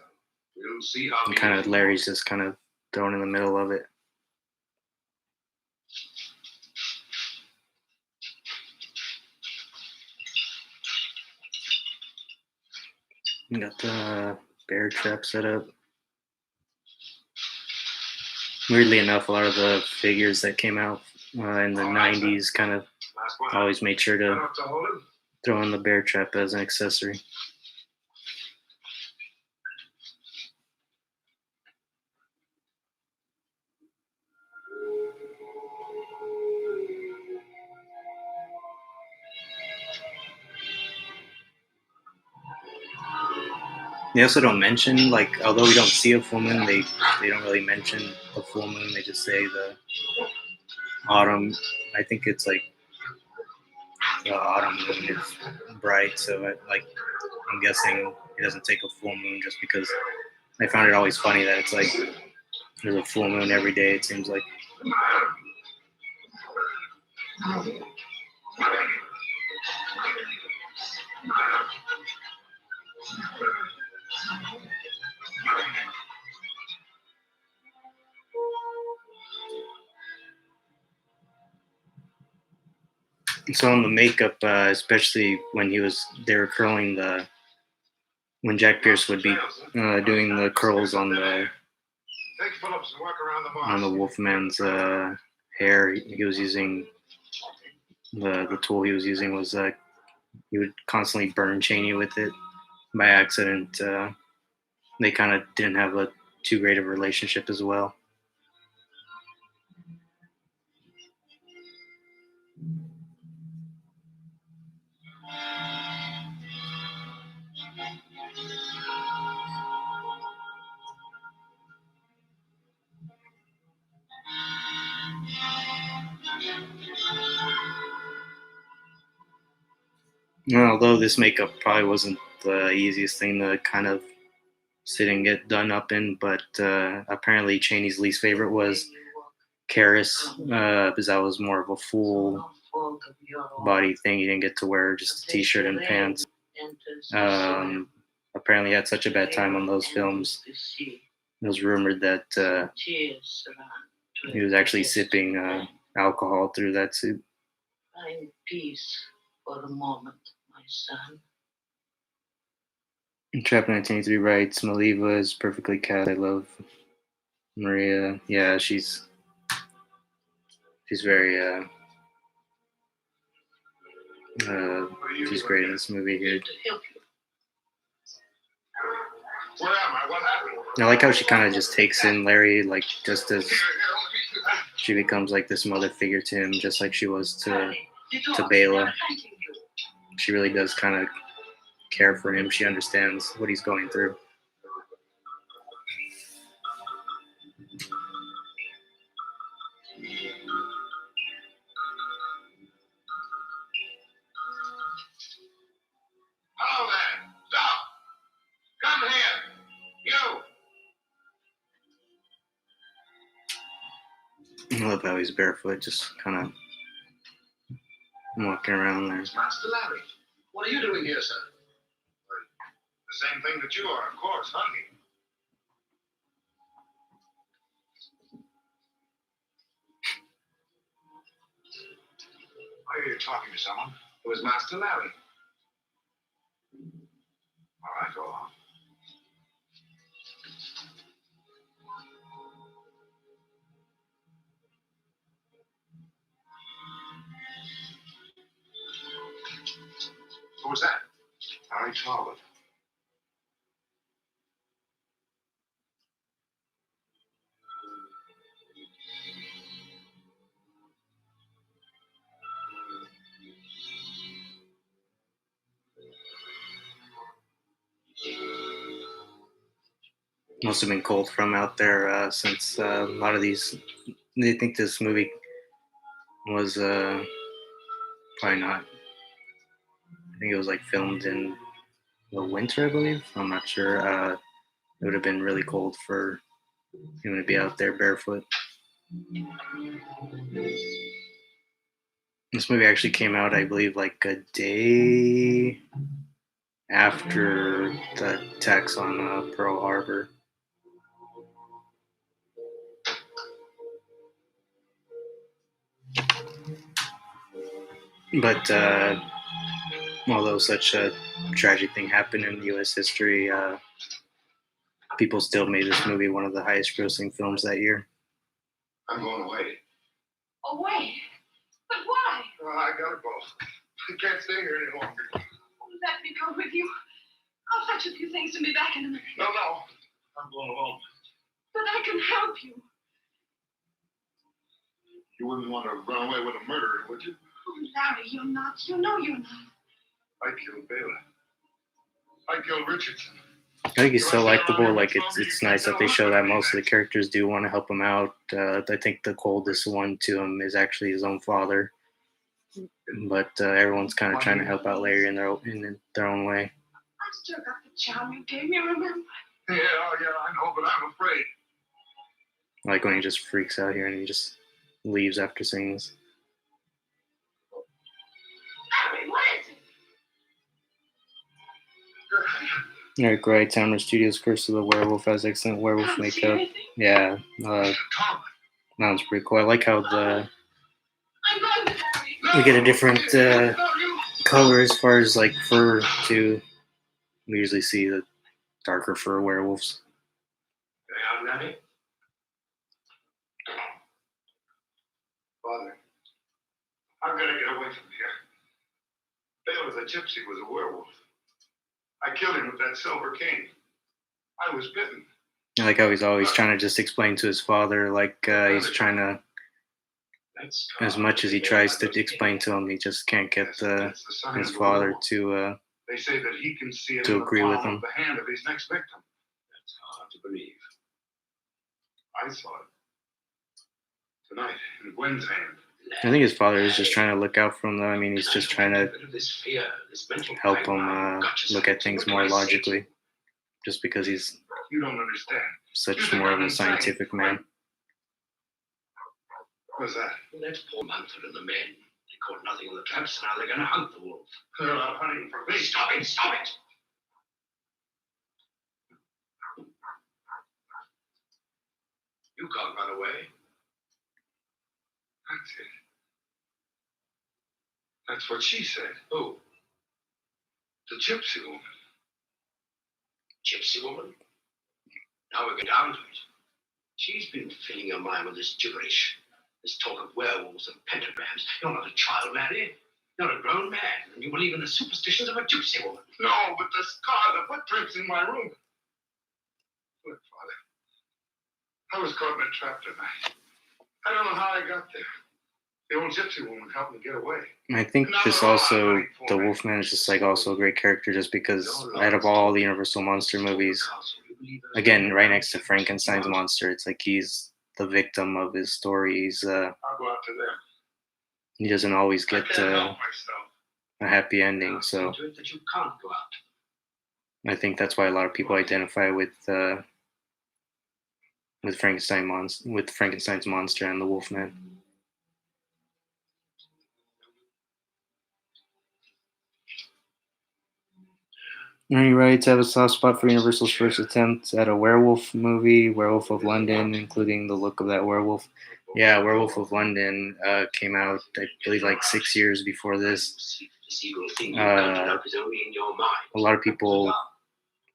We'll see how And kind of Larry's just kind of thrown in the middle of it. We got the bear trap set up. Weirdly enough, a lot of the figures that came out in the 90s, kind of Last one. always made sure to Enough to hold him? throw in the bear trap as an accessory. They also don't mention, like, although we don't see a full moon, they don't really mention the full moon. They just say the autumn. I think it's like the autumn moon is bright, so I'm guessing it doesn't take a full moon just because I found it always funny that it's like there's a full moon every day. It seems like. So on the makeup, especially when they were curling when Jack Pierce would be doing the curls Take Phillips and work around the on the box. Wolfman's hair. He was using the tool he was using was he would constantly burn Cheney with it by accident. They kind of didn't have a too great of a relationship as well. Although this makeup probably wasn't the easiest thing to kind of sit and get done up in, but apparently Cheney's least favorite was Karis, because that was more of a full body thing. He didn't get to wear just a t-shirt and pants. Apparently he had such a bad time on those films. It was rumored that he was actually sipping alcohol through that suit. Find peace for a moment, my son. Trap 1983 writes, Maliva is perfectly cast. I love Maria. Yeah, she's very she's great in this movie here. Where am I? What happened? I like how she kind of just takes in Larry, like just as she becomes like this mother figure to him, just like she was to Bela. She really does kind of care for him. She understands what he's going through. Hello there. Stop. Come here. You. I love how he's barefoot, just kind of walking around there. Master Larry. What are you doing here, sir? The same thing that you are, of course, hunting. I hear you talking to someone. It was Master Larry. All right, go on. Who was that? Harry Talbot. Must have been cold from out there since a lot of these. They think this movie was probably not. I think it was like filmed in the winter, I believe. I'm not sure. It would have been really cold for him to be out there barefoot. This movie actually came out, I believe, like a day after the attacks on Pearl Harbor. But although such a tragic thing happened in U.S. history, people still made this movie one of the highest grossing films that year. I'm going away. Away? But why? I gotta go. I can't stay here any longer. Let me go with you. I'll fetch a few things and be back in a minute. No. I'm going alone. But I can help you. You wouldn't want to run away with a murderer, would you? Oh, Larry, you're not. You know you're not. I killed Baylor. I killed Richardson. I think he's so likable. Like it's nice that they show that most of the characters do want to help him out. I think the coldest one to him is actually his own father, but everyone's kind of trying to help out Larry in their own way. I've still got the charm you gave me, remember? Yeah, I know, but I'm afraid. Like when he just freaks out here and he just leaves after seeing this. Larry, what is it? Eric Wright, Tamara Studios' Curse of the Werewolf has excellent werewolf Can't see makeup. anything. Yeah, Tom. that one's pretty cool. I like how I'm going with Larry. we get a different color as far as like fur too. We usually see the darker fur werewolves. Going out, Larry? Father, I've got to get away from here. Baylor the gypsy was a werewolf. I killed him with that silver cane. I was bitten. I like how he's always trying to just explain to his father, like he's trying to, That's as much as he tries to explain to him, he just can't get That's the sign his of the father werewolf. to. They say that he can see it to in the agree with palm him. of the hand of his next victim. That's hard to believe. I saw it. Tonight, in Gwen's hand. I think his father is just trying to look out for him, though. I mean, he's just trying to This fear, this mental help him pipeline, gotcha look at something. things What do more I see? logically, just because he's You don't understand. such more of a scientific man. What was that? Well, that's poor Mumford and the men. They caught nothing in the traps, now they're going to hunt the wolf. They're out hunting for me. Stop it! Stop it! You can't run away. That's it. That's what she said. Who? The gypsy woman. Gypsy woman? Now we're getting down to it. She's been filling your mind with this gibberish. This talk of werewolves and pentagrams. You're not a child, Larry. You're a grown man, and you believe in the superstitions of a gypsy woman. No, but the scar, the footprints in my room. Look, Father. I was caught in a trap tonight. I don't know how I got there. The old gypsy woman helped me get away. I think just also the Wolfman is just like also a great character, just because out of all the Universal monster movies, again, right next to Frankenstein's monster, it's like he's the victim of his story. I'll go out to them. He doesn't always I get can't help myself. a happy ending, so To it that you can't go out. I think that's why a lot of people identify with Frankenstein's monster and the Wolfman. Ernie writes, I have a soft spot for Universal's first attempt at a werewolf movie, Werewolf of London, including the look of that werewolf. Yeah, Werewolf of London came out, I believe, like 6 years before this. A lot of people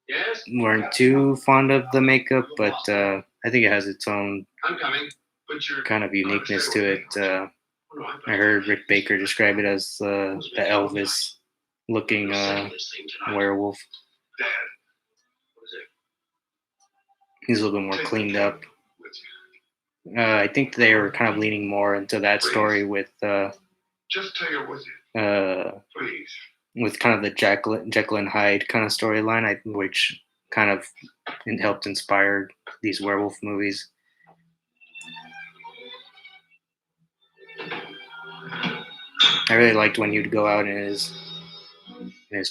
Yes? weren't too fond of the makeup, but I think it has its own I'm coming. But you're kind of uniqueness to it. I heard Rick Baker describe it as the Elvis-looking werewolf. Dad. What is it? He's a little bit more Take cleaned the up. cat with you. I think they were kind of leaning more into that story with Just take her with you, please. with kind of the Jekyll and Hyde kind of storyline, which kind of helped inspire these werewolf movies. I really liked when he'd go out in his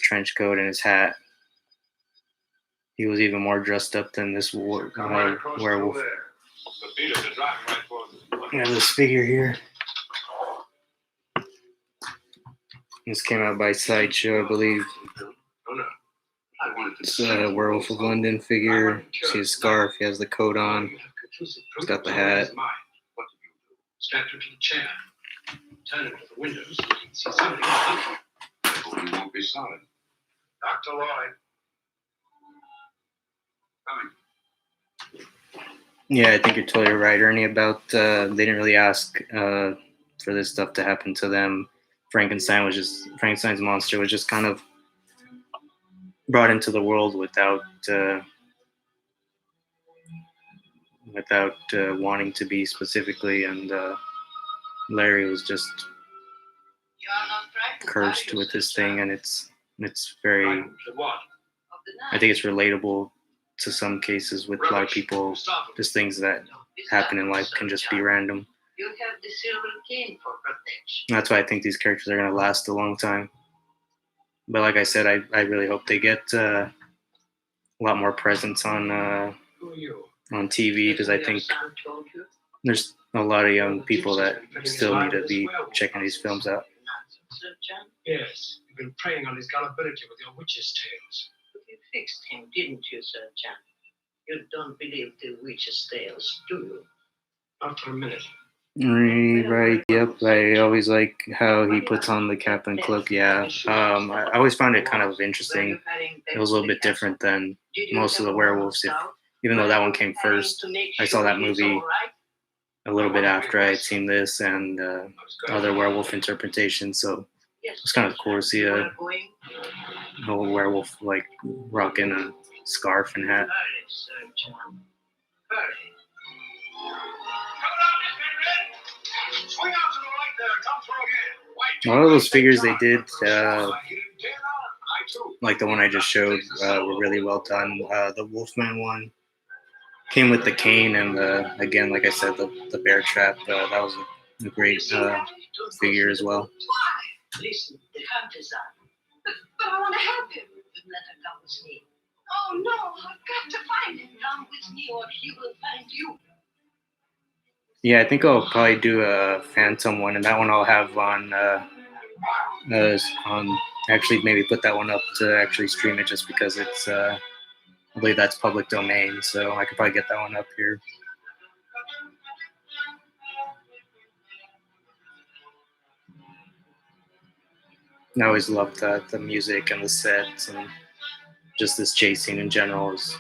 trench coat and his hat. He was even more dressed up than this Come right across werewolf. through there. The beaters are driving right towards us. I have this figure here. This came out by Sideshow, I believe. Oh, no. I wanted to It's a Werewolf of London figure. See his scarf. He has the coat on. He's got the hat. What did you do? Strapped her to the chair. Turn it to the windows. So you can see something in the country. I hope you won't be solid. Dr. Lloyd. Coming. Yeah, I think you're totally right, Ernie, about they didn't really ask for this stuff to happen to them. Frankenstein's monster was just kind of brought into the world without wanting to be specifically, and Larry was just You are not frightened, cursed are you, with Sir this John? thing, and it's very. Right, so what? Of the I night. think it's relatable to some cases with a lot of people. Just things that happen in life can just be random. You have the silver cane for protection. That's why I think these characters are going to last a long time. But like I said, I really hope they get a lot more presence Who are you? on TV, because I Your think son told you. there's a lot of young people that still need to be checking these films out. Sir John, Yes, you've been preying on his gullibility with your witches' tales. but you fixed him, didn't you, Sir John? You don't believe the witch's tales, do you? Not for a minute. Right. Yep. I always like how he puts on the cap and cloak. Yeah. I always found it kind of interesting. It was a little bit different than most of the werewolves. Even though that one came first, I saw that movie a little bit after I had seen this and other werewolf interpretations. So it's kind of cool to see a whole werewolf like rocking a scarf and hat. Hurry, Sir John. Hurry. Swing out to the right there. Come through again. Wait. A lot of those figures they did, I hit him dead on. I too. like the one I just showed, were really well done. The Wolfman one came with the cane and again, like I said, the bear trap. That was a great figure as well. Why? Listen, the hunt is on. But I want to help him. You better come with me. Oh, no, I've got to find him. Come with me or he will find you. Yeah, I think I'll probably do a Phantom one, and that one I'll have on actually maybe put that one up to actually stream it, just because it's I believe that's public domain, so I could probably get that one up here. I always loved the music and the sets, and just this chase scene in general is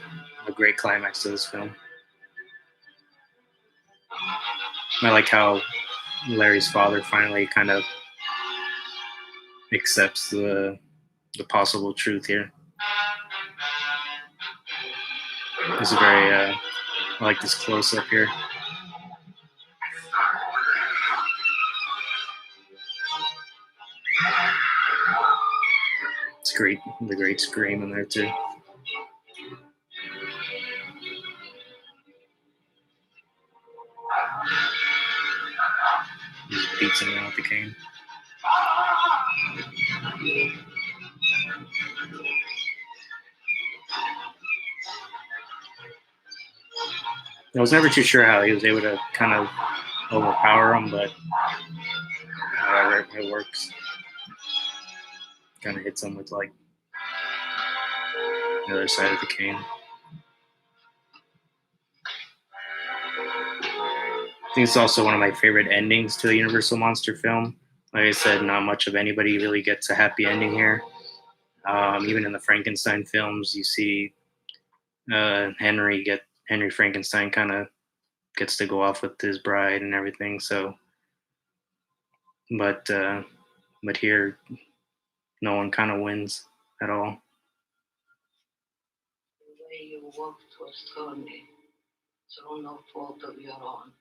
a great climax to this film. I like how Larry's father finally kind of accepts the possible truth here. This is very I like this close up here. It's great, the great scream in there too. Just beats him around with the cane. I was never too sure how he was able to kind of overpower him, but it works. Kind of hits him with like the other side of the cane. I think it's also one of my favorite endings to a Universal Monster film. Like I said, not much of anybody really gets a happy ending here. Even in the Frankenstein films, you see Henry Frankenstein kind of gets to go off with his bride and everything. So, but here, no one kind of wins at all. The way you walked was thorny, through no fault of your own.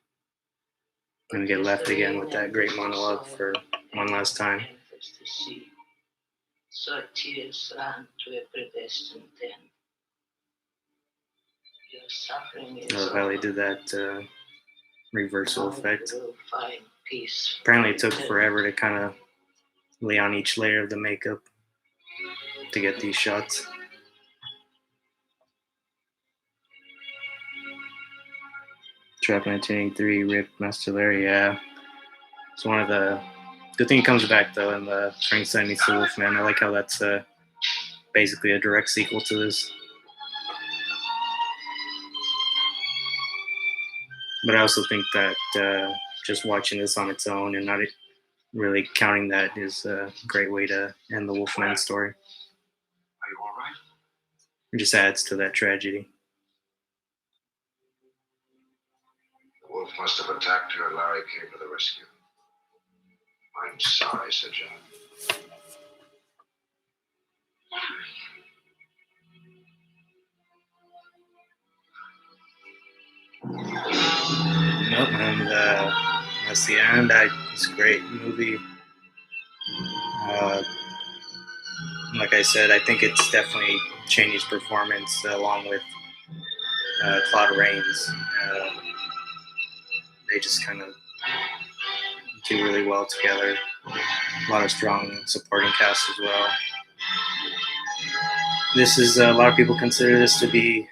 And we get left again with that great monologue for one last time. So tears ran to a predestined end. Your suffering is I love how they did that reversal effect. You will find peace. Apparently, it took forever to kind of lay on each layer of the makeup to get these shots. Trap 1983, Rip Master Larry, yeah. It's one of the good thing it comes back though in the Frankenstein meets the Wolfman. I like how that's basically a direct sequel to this. But I also think that just watching this on its own and not really counting that is a great way to end the Wolfman story. Are you all right? It just adds to that tragedy. The wolf must have attacked her and Larry came to the rescue. I'm sorry, said John. Nope, and that's the end. It's a great movie. Uh, like I said, I think it's definitely Cheney's performance along with Claude Rains. They just kind of do really well together. A lot of strong supporting cast as well. This is a lot of people consider this to be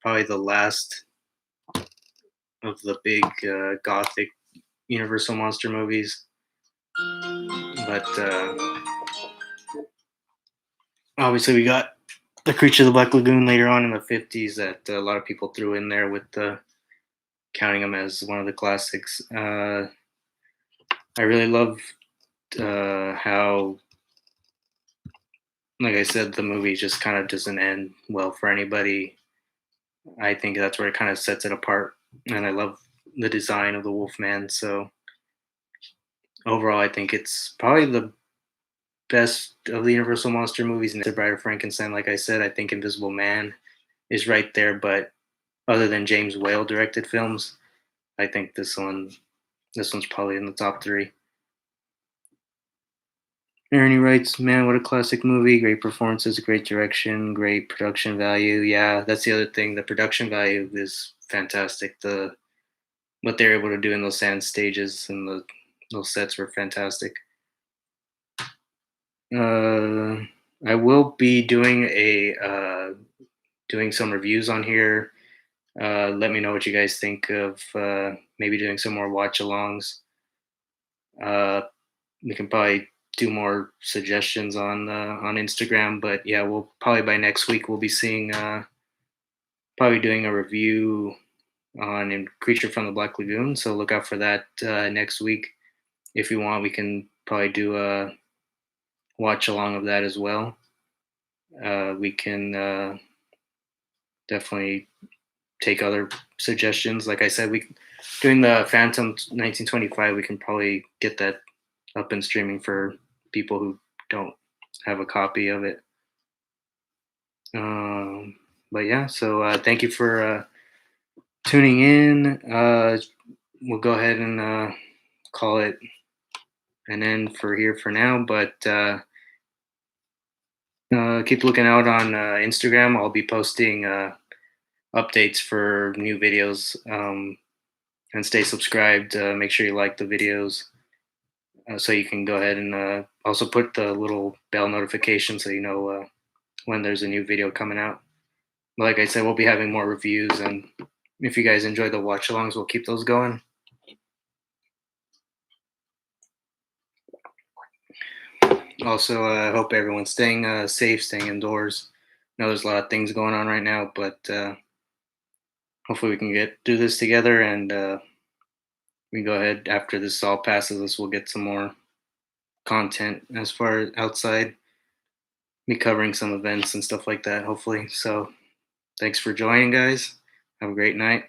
probably the last of the big gothic Universal monster movies, but obviously we got the Creature of the Black Lagoon later on in the 50s that a lot of people threw in there with counting them as one of the classics. I really love how, like I said, the movie just kind of doesn't end well for anybody. I think that's where it kind of sets it apart, and I love the design of the Wolfman. So overall, I think it's probably the best of the Universal monster movies. And Bride of Frankenstein, like I said, I think Invisible Man is right there. But other than James Whale directed films, I think this one's probably in the top three. Ernie writes, "Man, what a classic movie! Great performances, great direction, great production value." Yeah, that's the other thing. The production value is fantastic. What they're able to do in those sand stages and those sets were fantastic. I will be doing some reviews on here. Let me know what you guys think of maybe doing some more watch alongs. We can probably do more suggestions on Instagram, but yeah, we'll probably by next week we'll be seeing probably doing a review on Creature from the Black Lagoon. So look out for that next week. If you want, we can probably do a watch along of that as well. We can definitely take other suggestions. Like I said, we doing the Phantom 1925. We can probably get that up and streaming for people who don't have a copy of it. But yeah, so thank you for tuning in. We'll go ahead and call it an end for here for now, but keep looking out on Instagram. I'll be posting updates for new videos, and stay subscribed. Make sure you like the videos so you can go ahead and also put the little bell notification so you know when there's a new video coming out. But like I said, we'll be having more reviews, and if you guys enjoy the watch alongs, we'll keep those going. Also, I hope everyone's staying safe, staying indoors. I know there's a lot of things going on right now, but hopefully we can get through this together, and we can go ahead after this all passes us. We'll get some more content as far as outside, me covering some events and stuff like that, hopefully. So thanks for joining, guys. Have a great night.